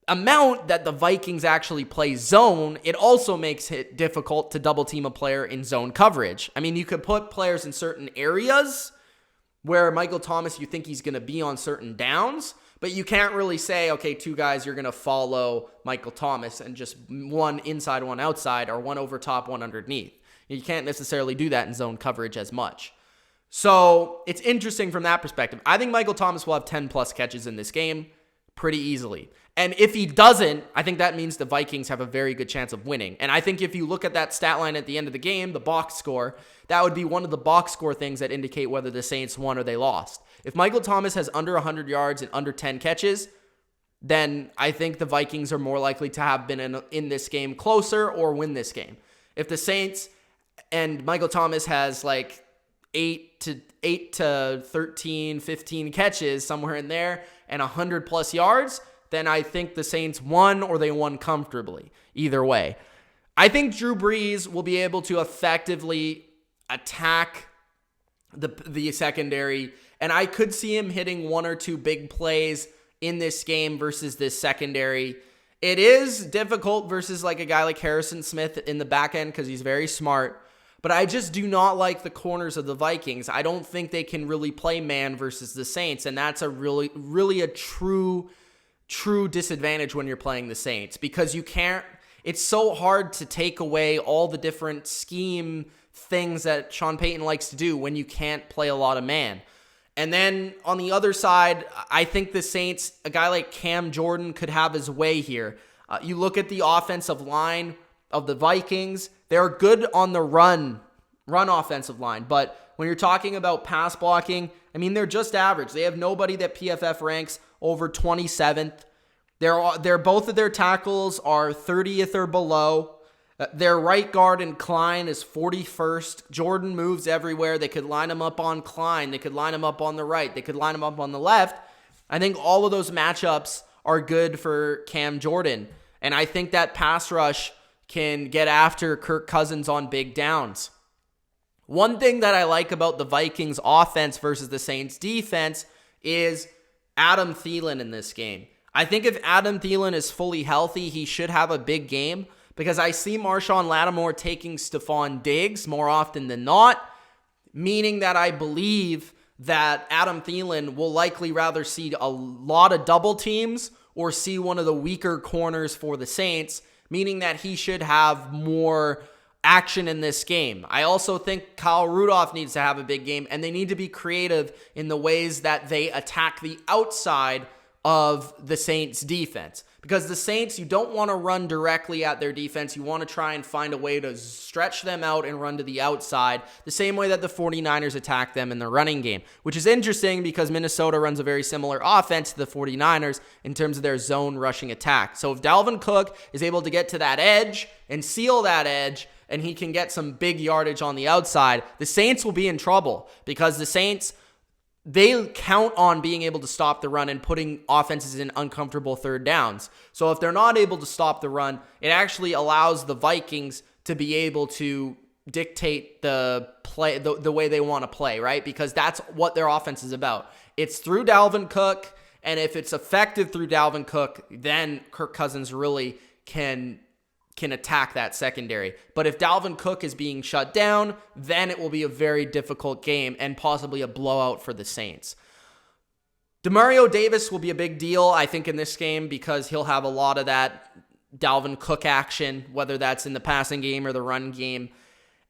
amount that the Vikings actually play zone, it also makes it difficult to double team a player in zone coverage. I mean, you could put players in certain areas where Michael Thomas, you think he's going to be on certain downs, but you can't really say, okay, two guys, you're going to follow Michael Thomas and just one inside, one outside, or one over top, one underneath. You can't necessarily do that in zone coverage as much. So it's interesting from that perspective. I think Michael Thomas will have 10 plus catches in this game pretty easily. And if he doesn't, I think that means the Vikings have a very good chance of winning. And I think if you look at that stat line at the end of the game, the box score, that would be one of the box score things that indicate whether the Saints won or they lost. If Michael Thomas has under 100 yards and under 10 catches, then I think the Vikings are more likely to have been in this game closer or win this game. If the Saints and Michael Thomas has like 8 to 13, 15 catches, somewhere in there, and 100 plus yards, then I think the Saints won or they won comfortably. Either way. I think Drew Brees will be able to effectively attack the secondary, and I could see him hitting one or two big plays in this game versus this secondary. It is difficult versus like a guy like Harrison Smith in the back end because he's very smart, but I just do not like the corners of the Vikings. I don't think they can really play man versus the Saints, and that's a really a true disadvantage when you're playing the Saints because you can't. It's so hard to take away all the different scheme things that Sean Payton likes to do when you can't play a lot of man. And then on the other side, I think the Saints, a guy like Cam Jordan could have his way here. You look at the offensive line of the Vikings, they're good on the run offensive line. But when you're talking about pass blocking, I mean, they're just average. They have nobody that PFF ranks over 27th. They're both of their tackles are 30th or below. Their right guard in Klein is 41st. Jordan moves everywhere. They could line him up on Klein. They could line him up on the right. They could line him up on the left. I think all of those matchups are good for Cam Jordan. And I think that pass rush can get after Kirk Cousins on big downs. One thing that I like about the Vikings offense versus the Saints defense is Adam Thielen in this game. I think if Adam Thielen is fully healthy, he should have a big game because I see Marshawn Lattimore taking Stephon Diggs more often than not, meaning that I believe that Adam Thielen will likely rather see a lot of double teams or see one of the weaker corners for the Saints, meaning that he should have more action in this game. I also think Kyle Rudolph needs to have a big game, and they need to be creative in the ways that they attack the outside of the Saints defense. Because the Saints, you don't want to run directly at their defense. You want to try and find a way to stretch them out and run to the outside, the same way that the 49ers attack them in the running game, which is interesting because Minnesota runs a very similar offense to the 49ers in terms of their zone rushing attack. So if Dalvin Cook is able to get to that edge and seal that edge, and he can get some big yardage on the outside, the Saints will be in trouble because the Saints, they count on being able to stop the run and putting offenses in uncomfortable third downs. So if they're not able to stop the run, it actually allows the Vikings to be able to dictate the play, the way they want to play, right? Because that's what their offense is about. It's through Dalvin Cook, and if it's effective through Dalvin Cook, then Kirk Cousins really can attack that secondary. But if Dalvin Cook is being shut down, then it will be a very difficult game and possibly a blowout for the Saints. Demario Davis will be a big deal, I think, in this game because he'll have a lot of that Dalvin Cook action, whether that's in the passing game or the run game.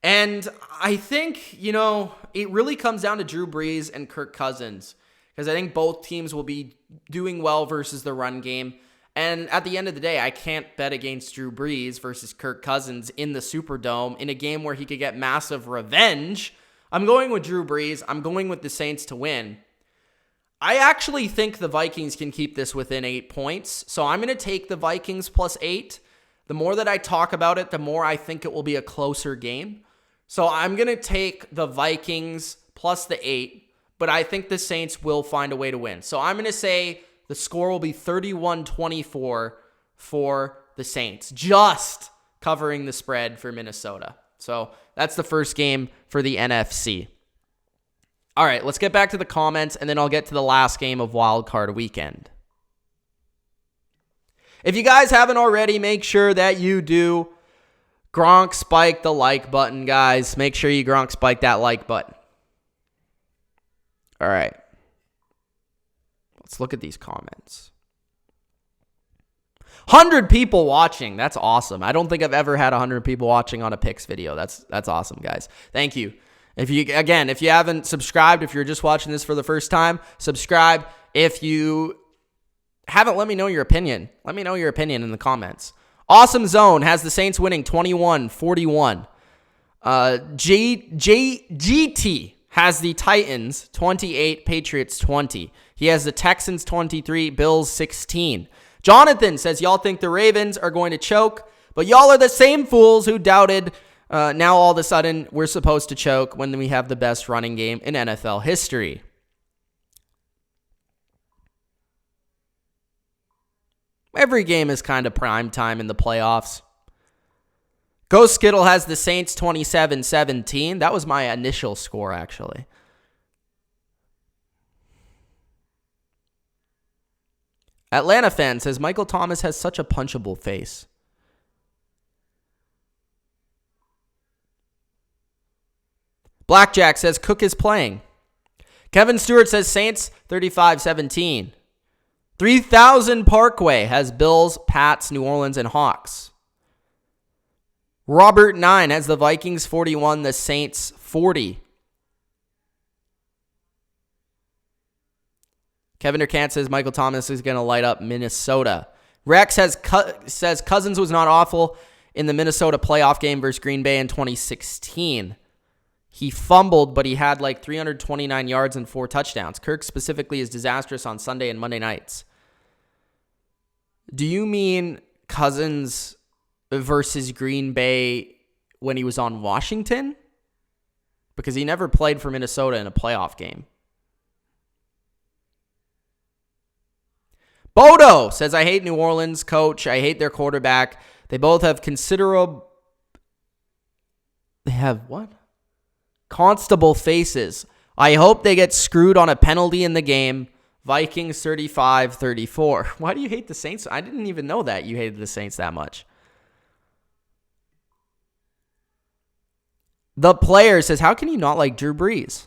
And I think, it really comes down to Drew Brees and Kirk Cousins because I think both teams will be doing well versus the run game. And at the end of the day, I can't bet against Drew Brees versus Kirk Cousins in the Superdome in a game where he could get massive revenge. I'm going with Drew Brees. I'm going with the Saints to win. I actually think the Vikings can keep this within 8 points. So I'm going to take the Vikings plus 8. The more that I talk about it, the more I think it will be a closer game. So I'm going to take the Vikings plus the 8, but I think the Saints will find a way to win. So I'm going to say the score will be 31-24 for the Saints, just covering the spread for Minnesota. So that's the first game for the NFC. All right, let's get back to the comments, and then I'll get to the last game of Wild Card Weekend. If you guys haven't already, make sure that you do Gronk spike the like button, guys. Make sure you Gronk spike that like button. All right. Let's look at these comments. 100 people watching. That's awesome. I don't think I've ever had 100 people watching on a picks video. That's awesome, guys. Thank you. If you haven't subscribed, if you're just watching this for the first time, subscribe. If you haven't, let me know your opinion. Let me know your opinion in the comments. Awesome Zone has the Saints winning 21-41. GT has the Titans 28, Patriots 20. He has the Texans 23, Bills 16. Jonathan says, y'all think the Ravens are going to choke, but y'all are the same fools who doubted now all of a sudden we're supposed to choke when we have the best running game in NFL history. Every game is kind of prime time in the playoffs. Ghost Skittle has the Saints 27-17. That was my initial score, actually. Atlanta fan says, Michael Thomas has such a punchable face. Blackjack says, Cook is playing. Kevin Stewart says, Saints 35-17. 3000 Parkway has Bills, Pats, New Orleans, and Hawks. Robert 9 has the Vikings 41, the Saints 40. Kevin Durkant says Michael Thomas is going to light up Minnesota. Rex says Cousins was not awful in the Minnesota playoff game versus Green Bay in 2016. He fumbled, but he had like 329 yards and 4 touchdowns. Kirk specifically is disastrous on Sunday and Monday nights. Do you mean Cousins versus Green Bay when he was on Washington? Because he never played for Minnesota in a playoff game. Bodo says, I hate New Orleans coach. I hate their quarterback. They both have considerable... They have what? Constable faces. I hope they get screwed on a penalty in the game. Vikings 35-34. Why do you hate the Saints? I didn't even know that you hated the Saints that much. The player says, how can you not like Drew Brees?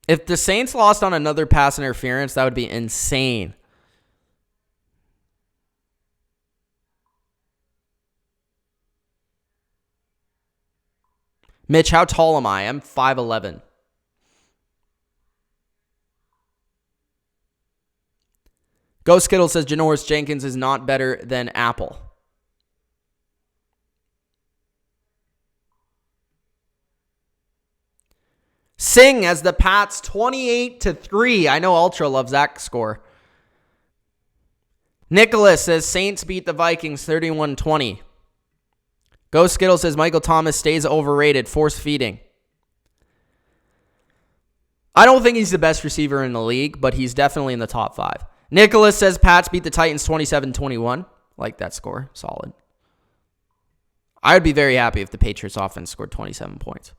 If the Saints lost on another pass interference, that would be insane. Mitch, how tall am I? I'm 5'11". Ghost Skittle says Janoris Jenkins is not better than Apple. Sing as the Pats 28-3. I know Ultra loves that score. Nicholas says Saints beat the Vikings 31-20. Ghost Skittle says Michael Thomas stays overrated. Force feeding. I don't think he's the best receiver in the league, but he's definitely in the top 5. Nicholas says Pats beat the Titans 27-21. Like that score. Solid. I would be very happy if the Patriots offense scored 27 points.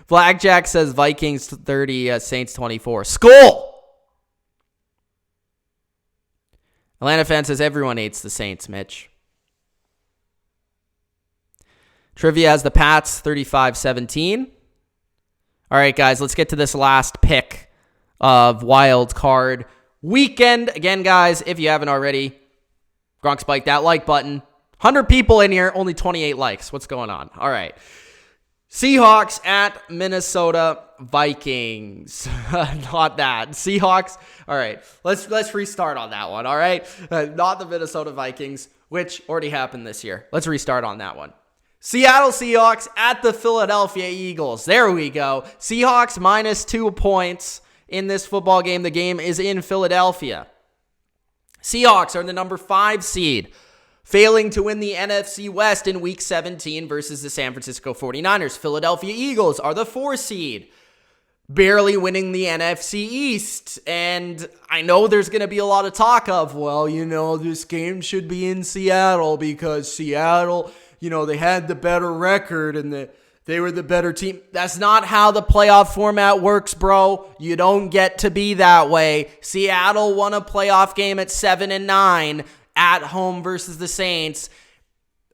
Blackjack says Vikings 30, Saints 24. Skull! Atlanta fan says everyone hates the Saints, Mitch. Trivia has the Pats 35-17. All right, guys, let's get to this last pick of Wild Card Weekend. Again, guys, if you haven't already, Gronk spike that like button. 100 people in here, only 28 likes. What's going on? All right. Seahawks at Minnesota Vikings. Not that. Seahawks. All right. Let's restart on that one. All right. Not the Minnesota Vikings, which already happened this year. Let's restart on that one. Seattle Seahawks at the Philadelphia Eagles. There we go. Seahawks -2 points in this football game. The game is in Philadelphia. Seahawks are the number 5 seed, failing to win the NFC West in Week 17 versus the San Francisco 49ers. Philadelphia Eagles are the 4 seed, barely winning the NFC East. And I know there's going to be a lot of talk of, well, this game should be in Seattle because Seattle, they had the better record and they were the better team. That's not how the playoff format works, bro. You don't get to be that way. Seattle won a playoff game at 7-9. At home versus the Saints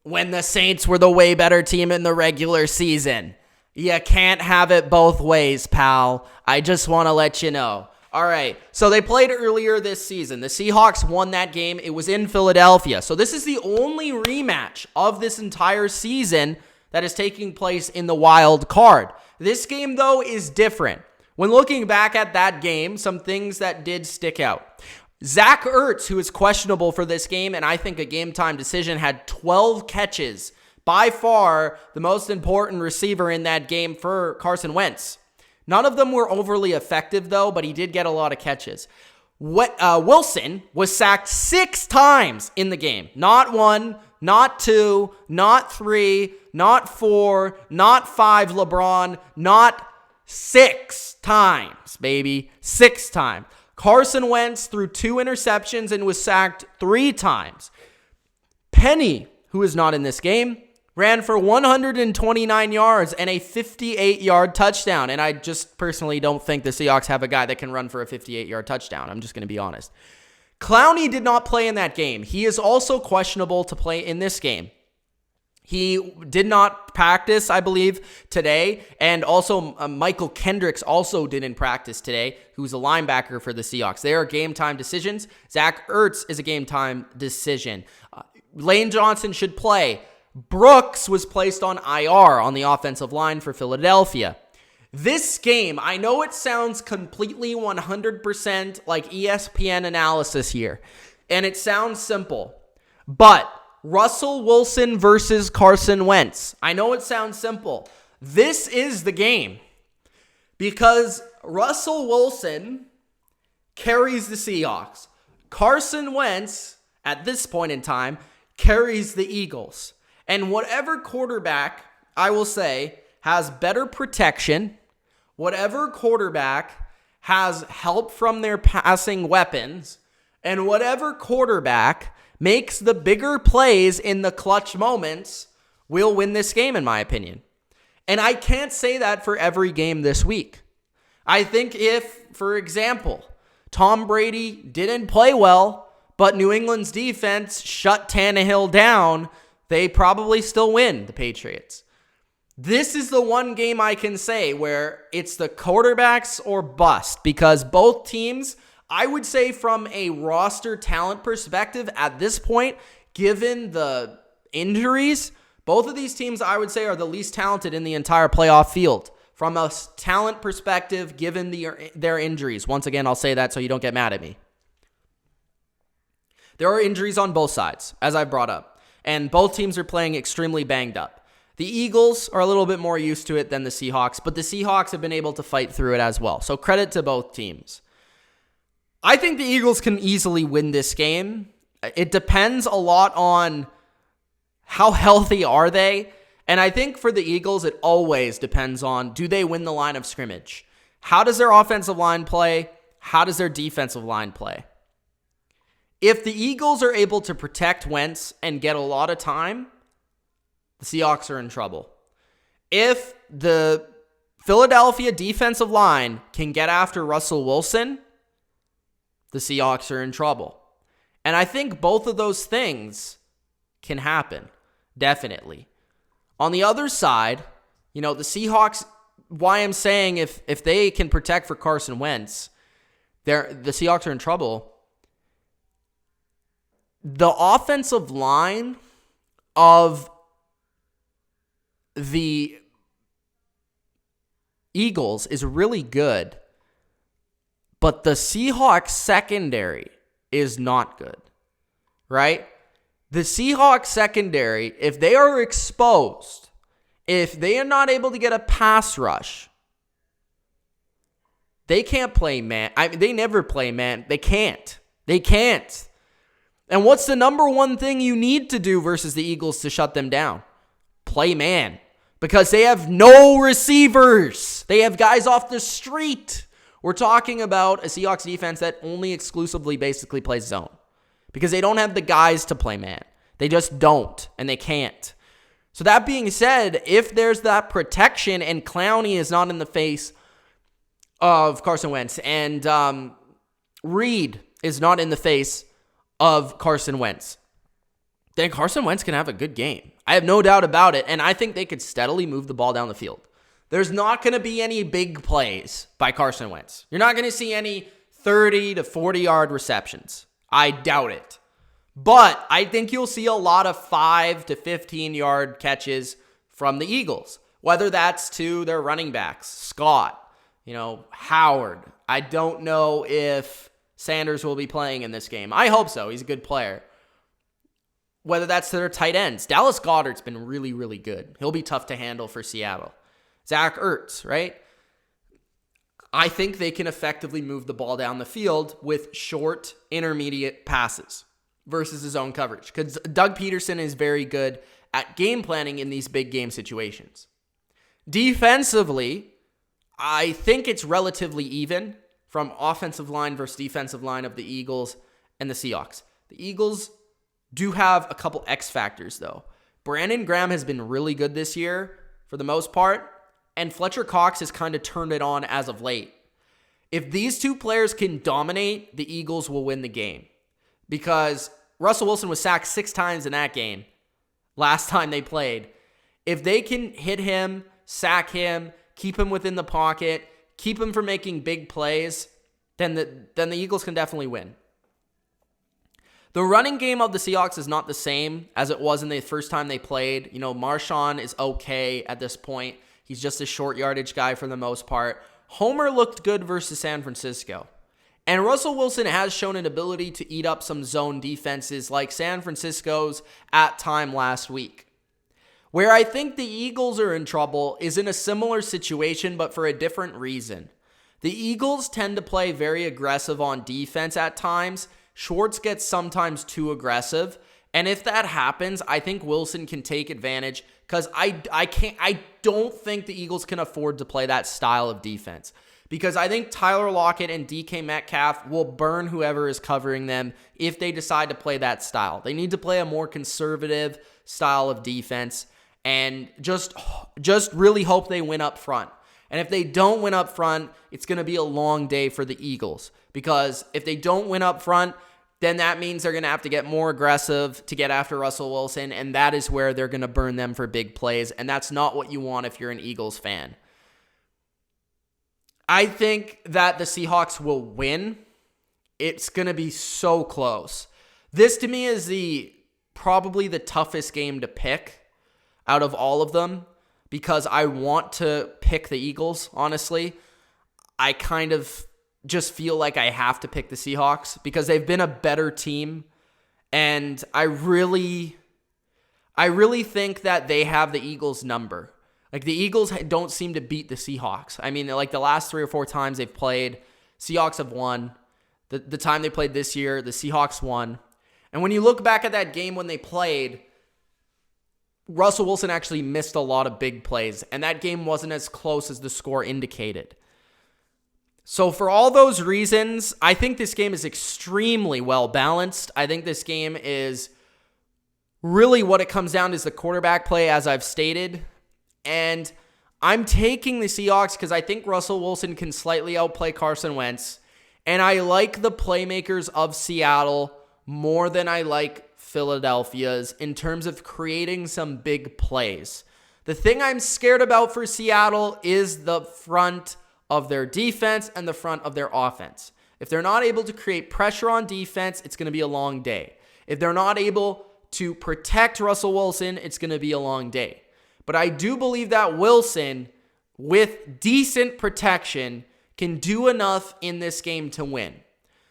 when the Saints were the way better team in the regular season. You can't have it both ways, pal. I just want to let you know. All right, so they played earlier this season. The Seahawks won that game. It was in Philadelphia. So this is the only rematch of this entire season that is taking place in the wild card. This game, though, is different. When looking back at that game, some things that did stick out. Zach Ertz, who is questionable for this game, and I think a game-time decision, had 12 catches. By far, the most important receiver in that game for Carson Wentz. None of them were overly effective, though, but he did get a lot of catches. Wilson was sacked 6 times in the game. Not 1, not 2, not 3, not 4, not 5, LeBron, not 6 times, baby. 6 times. Carson Wentz threw 2 interceptions and was sacked 3 times. Penny, who is not in this game, ran for 129 yards and a 58-yard touchdown. And I just personally don't think the Seahawks have a guy that can run for a 58-yard touchdown. I'm just going to be honest. Clowney did not play in that game. He is also questionable to play in this game. He did not practice, I believe, today. And also, Michael Kendricks also didn't practice today, who's a linebacker for the Seahawks. They are game-time decisions. Zach Ertz is a game-time decision. Lane Johnson should play. Brooks was placed on IR on the offensive line for Philadelphia. This game, I know it sounds completely 100% like ESPN analysis here, and it sounds simple, but Russell Wilson versus Carson Wentz. I know it sounds simple. This is the game because Russell Wilson carries the Seahawks. Carson Wentz, at this point in time, carries the Eagles. And whatever quarterback, I will say, has better protection, whatever quarterback has help from their passing weapons, and whatever quarterback makes the bigger plays in the clutch moments will win this game, in my opinion. And I can't say that for every game this week. I think if, for example, Tom Brady didn't play well, but New England's defense shut Tannehill down, they probably still win, the Patriots. This is the one game I can say where it's the quarterbacks or bust, because both teams, I would say from a roster talent perspective at this point, given the injuries, both of these teams I would say are the least talented in the entire playoff field. From a talent perspective, given their injuries. Once again, I'll say that so you don't get mad at me. There are injuries on both sides, as I brought up, and both teams are playing extremely banged up. The Eagles are a little bit more used to it than the Seahawks, but the Seahawks have been able to fight through it as well. So credit to both teams. I think the Eagles can easily win this game. It depends a lot on how healthy are they. And I think for the Eagles, it always depends on, do they win the line of scrimmage? How does their offensive line play? How does their defensive line play? If the Eagles are able to protect Wentz and get a lot of time, the Seahawks are in trouble. If the Philadelphia defensive line can get after Russell Wilson, the Seahawks are in trouble. And I think both of those things can happen, definitely. On the other side, the Seahawks, why I'm saying if they can protect for Carson Wentz, the Seahawks are in trouble. The offensive line of the Eagles is really good, but the Seahawks secondary is not good, right? The Seahawks secondary, if they are exposed, if they are not able to get a pass rush, they can't play man. They never play man. They can't. And what's the number one thing you need to do versus the Eagles to shut them down? Play man. Because they have no receivers. They have guys off the street. We're talking about a Seahawks defense that only exclusively basically plays zone. Because they don't have the guys to play man. They just don't. And they can't. So that being said, if there's that protection and Clowney is not in the face of Carson Wentz and Reed is not in the face of Carson Wentz, then Carson Wentz can have a good game. I have no doubt about it, and I think they could steadily move the ball down the field. There's not going to be any big plays by Carson Wentz. You're not going to see any 30 to 40-yard receptions. I doubt it. But I think you'll see a lot of 5 to 15-yard catches from the Eagles, whether that's to their running backs, Scott, Howard. I don't know if Sanders will be playing in this game. I hope so. He's a good player. Whether that's to their tight ends. Dallas Goedert's been really, really good. He'll be tough to handle for Seattle. Zach Ertz, right? I think they can effectively move the ball down the field with short, intermediate passes versus his own coverage. Because Doug Peterson is very good at game planning in these big game situations. Defensively, I think it's relatively even from offensive line versus defensive line of the Eagles and the Seahawks. The Eagles do have a couple X factors, though. Brandon Graham has been really good this year for the most part, and Fletcher Cox has kind of turned it on as of late. If these two players can dominate, the Eagles will win the game. Because Russell Wilson was sacked 6 times in that game last time they played. If they can hit him, sack him, keep him within the pocket, keep him from making big plays, then the Eagles can definitely win. The running game of the Seahawks is not the same as it was in the first time they played. Marshawn is okay at this point. He's just a short yardage guy for the most part. Homer looked good versus San Francisco. And Russell Wilson has shown an ability to eat up some zone defenses like San Francisco's at time last week. Where I think the Eagles are in trouble is in a similar situation, but for a different reason. The Eagles tend to play very aggressive on defense at times. Schwartz gets sometimes too aggressive. And if that happens, I think Wilson can take advantage because I don't think the Eagles can afford to play that style of defense. Because I think Tyler Lockett and DK Metcalf will burn whoever is covering them if they decide to play that style. They need to play a more conservative style of defense and just really hope they win up front. And if they don't win up front, it's going to be a long day for the Eagles. Because if they don't win up front, then that means they're going to have to get more aggressive to get after Russell Wilson, and that is where they're going to burn them for big plays, and that's not what you want if you're an Eagles fan. I think that the Seahawks will win. It's going to be so close. This, to me, is probably the toughest game to pick out of all of them because I want to pick the Eagles, honestly. I kind of just feel like I have to pick the Seahawks because they've been a better team And I really think that they have the Eagles' number. Like, the Eagles don't seem to beat the Seahawks. I mean, like, the last 3 or 4 times they've played, Seahawks have won. The time they played this year, the Seahawks won. And when you look back at that game when they played, Russell Wilson actually missed a lot of big plays, and that game wasn't as close as the score indicated. So for all those reasons, I think this game is extremely well balanced. I think this game is really what it comes down to is the quarterback play, as I've stated. And I'm taking the Seahawks because I think Russell Wilson can slightly outplay Carson Wentz. And I like the playmakers of Seattle more than I like Philadelphia's in terms of creating some big plays. The thing I'm scared about for Seattle is the front of their defense and the front of their offense. If they're not able to create pressure on defense, it's going to be a long day. If they're not able to protect Russell Wilson, it's going to be a long day. But I do believe that Wilson, with decent protection, can do enough in this game to win.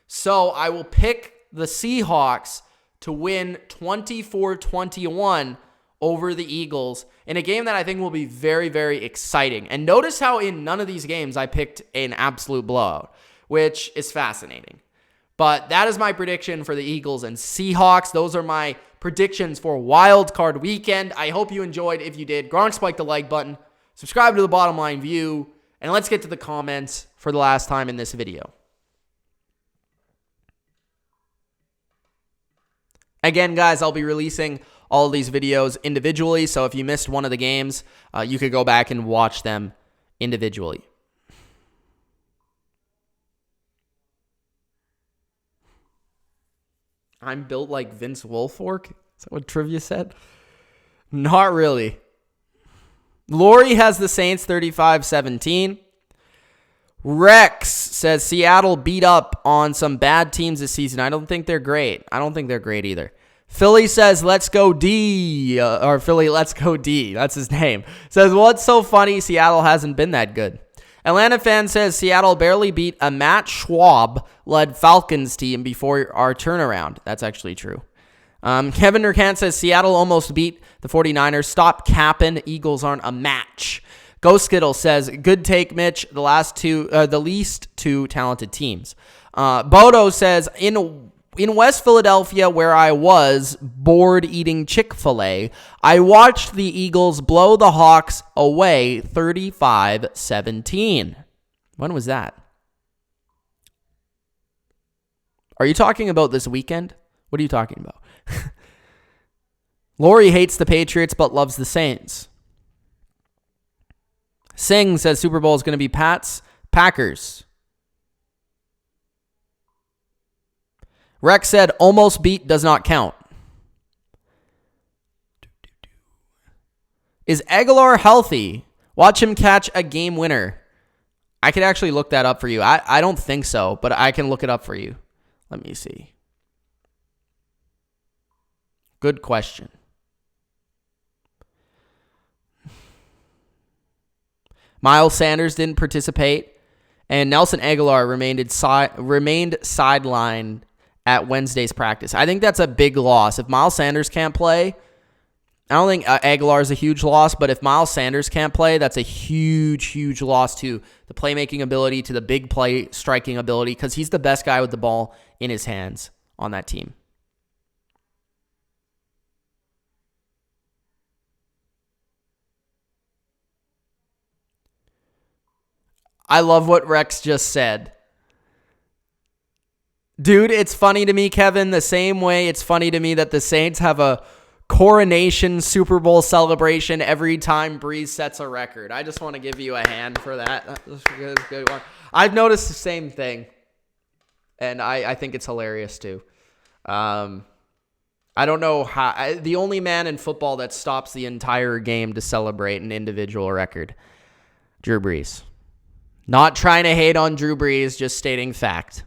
So I will pick the Seahawks to win 24-21 over the Eagles in a game that I think will be very, very exciting. And notice how in none of these games I picked an absolute blowout, which is fascinating. But that is my prediction for the Eagles and Seahawks. Those are my predictions for Wild Card Weekend. I hope you enjoyed. If you did, Gronk spike the like button, subscribe to the Bottom Line View, and let's get to the comments for the last time in this video. Again, guys, I'll be releasing all of these videos individually, so if you missed one of the games, you could go back and watch them individually. I'm built like Vince Wilfork? Is that what trivia said? Not really. Lori has the Saints 35-17. Rex says Seattle beat up on some bad teams this season. I don't think they're great. I don't think they're great either. Philly says, let's go D. Or Philly, let's go D. That's his name. Says, what's so funny? Seattle hasn't been that good. Atlanta fan says Seattle barely beat a Matt Schwab-led Falcons team before our turnaround. That's actually true. Kevin Nurkant says Seattle almost beat the 49ers. Stop capping. Eagles aren't a match. Ghost Skittle says, good take, Mitch. The least two talented teams. Bodo says, in West Philadelphia, where I was bored eating Chick-fil-A, I watched the Eagles blow the Hawks away 35-17. When was that? Are you talking about this weekend? What are you talking about? Lori hates the Patriots but loves the Saints. Singh says Super Bowl is going to be Packers. Rex said almost beat does not count. Is Aguilar healthy? Watch him catch a game winner. I could actually look that up for you. I don't think so, but I can look it up for you. Let me see. Good question. Miles Sanders didn't participate, and Nelson Aguilar remained sidelined at Wednesday's practice. I think that's a big loss. If Miles Sanders can't play, I don't think Aguilar is a huge loss, but if Miles Sanders can't play, that's a huge, huge loss to the playmaking ability, to the big play striking ability, because he's the best guy with the ball in his hands on that team. I love what Rex just said. Dude, it's funny to me, Kevin, the same way it's funny to me that the Saints have a coronation Super Bowl celebration every time Breeze sets a record. I just want to give you a hand for that. That's a good one. I've noticed the same thing, and I think it's hilarious too. I don't know how. The only man in football that stops the entire game to celebrate an individual record, Drew Brees. Not trying to hate on Drew Brees, just stating fact.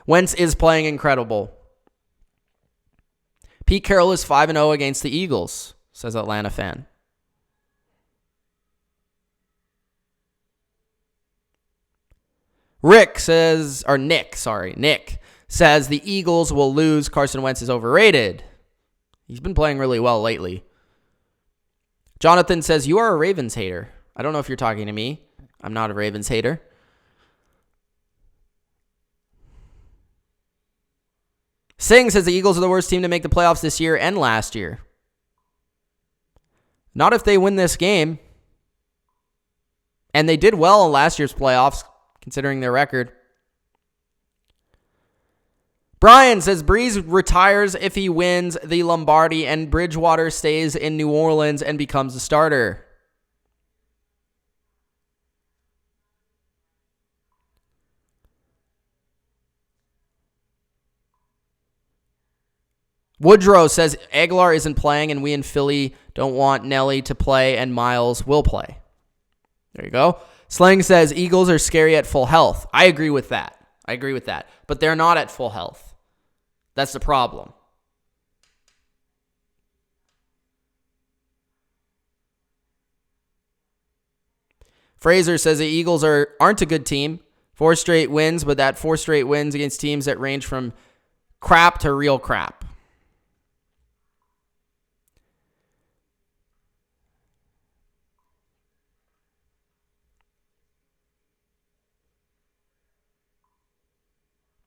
Wentz is playing incredible. Pete Carroll is 5-0 against the Eagles, says Atlanta fan. Nick says says the Eagles will lose. Carson Wentz is overrated. He's been playing really well lately. Jonathan says, you are a Ravens hater. I don't know if you're talking to me. I'm not a Ravens hater. Singh says the Eagles are the worst team to make the playoffs this year and last year. Not if they win this game. And they did well in last year's playoffs, considering their record. Brian says Breeze retires if he wins the Lombardi and Bridgewater stays in New Orleans and becomes a starter. Woodrow says Aguilar isn't playing and we in Philly don't want Nelly to play and Miles will play. There you go. Slang says Eagles are scary at full health. I agree with that. But they're not at full health. That's the problem. Fraser says the Eagles aren't a good team. 4 straight wins, but that 4 straight wins against teams that range from crap to real crap.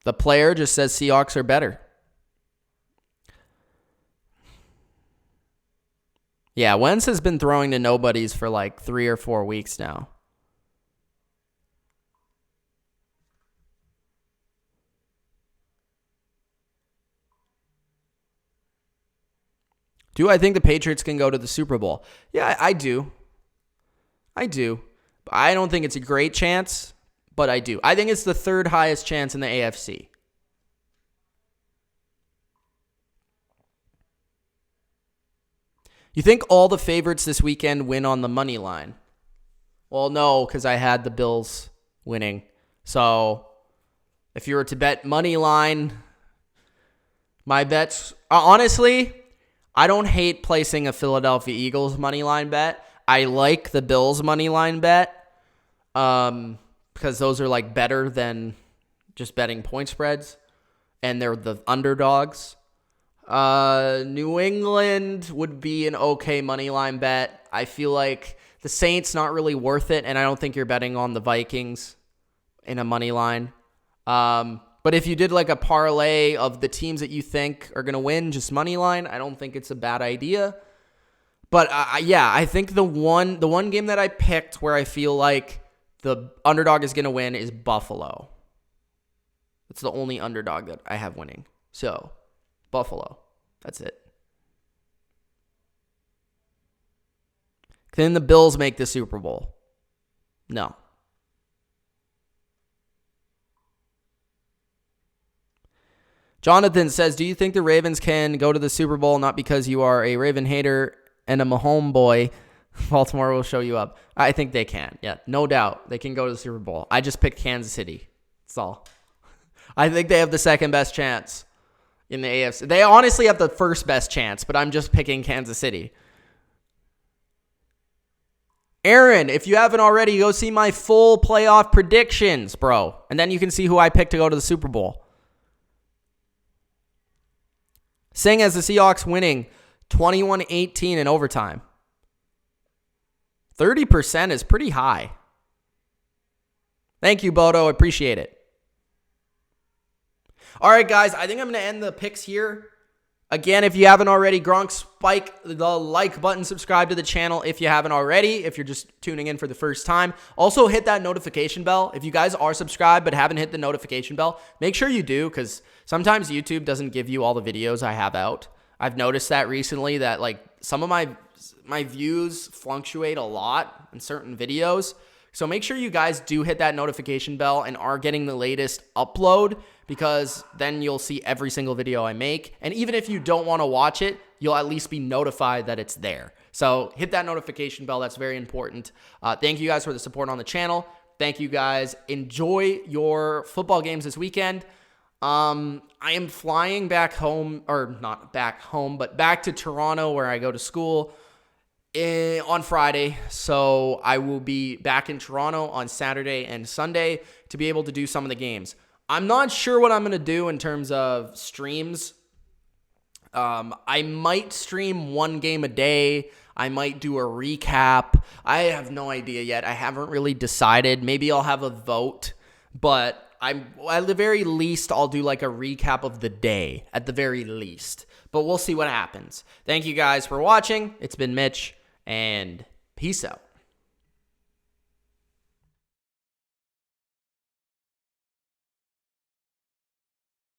The player just says Seahawks are better. Yeah, Wentz has been throwing to nobodies for like 3 or 4 weeks now. Do I think the Patriots can go to the Super Bowl? Yeah, I do. I don't think it's a great chance, but I do. I think it's the 3rd highest chance in the AFC. You think all the favorites this weekend win on the money line? Well, no, because I had the Bills winning. So if you were to bet money line, my bets, honestly, I don't hate placing a Philadelphia Eagles money line bet. I like the Bills money line bet because those are like better than just betting point spreads, and they're the underdogs. New England would be an okay money line bet. I feel like the Saints not really worth it, and I don't think you're betting on the Vikings in a money line. But if you did like a parlay of the teams that you think are going to win, just money line, I don't think it's a bad idea. But yeah, I think the one game that I picked where I feel like the underdog is going to win is Buffalo. It's the only underdog that I have winning. So Buffalo. That's it. Can the Bills make the Super Bowl? No. Jonathan says, do you think the Ravens can go to the Super Bowl not because you are a Raven hater and a Mahomes boy? Baltimore will show you up. I think they can. Yeah, no doubt. They can go to the Super Bowl. I just picked Kansas City. That's all. I think they have the second best chance in the AFC. They honestly have the first best chance, but I'm just picking Kansas City. Aaron, if you haven't already, go see my full playoff predictions, bro. And then you can see who I picked to go to the Super Bowl. Singh has the Seahawks winning 21-18 in overtime. 30% is pretty high. Thank you, Bodo. I appreciate it. All right, guys, I think I'm going to end the picks here. Again, if you haven't already, Gronk, spike the like button, subscribe to the channel if you haven't already, if you're just tuning in for the first time. Also, hit that notification bell. If you guys are subscribed but haven't hit the notification bell, make sure you do, because sometimes YouTube doesn't give you all the videos I have out. I've noticed that recently, that like some of my views fluctuate a lot in certain videos. So make sure you guys do hit that notification bell and are getting the latest upload, because then you'll see every single video I make. And even if you don't want to watch it, you'll at least be notified that it's there. So hit that notification bell. That's very important. Thank you guys for the support on the channel. Thank you guys. Enjoy your football games this weekend. I am flying back home, or not back home, but back to Toronto where I go to school on Friday. So I will be back in Toronto on Saturday and Sunday to be able to do some of the games. I'm not sure what I'm going to do in terms of streams. I might stream one game a day. I might do a recap. I have no idea yet. I haven't really decided. Maybe I'll have a vote, but at the very least, I'll do like a recap of the day at the very least. But we'll see what happens. Thank you guys for watching. It's been Mitch, and peace out.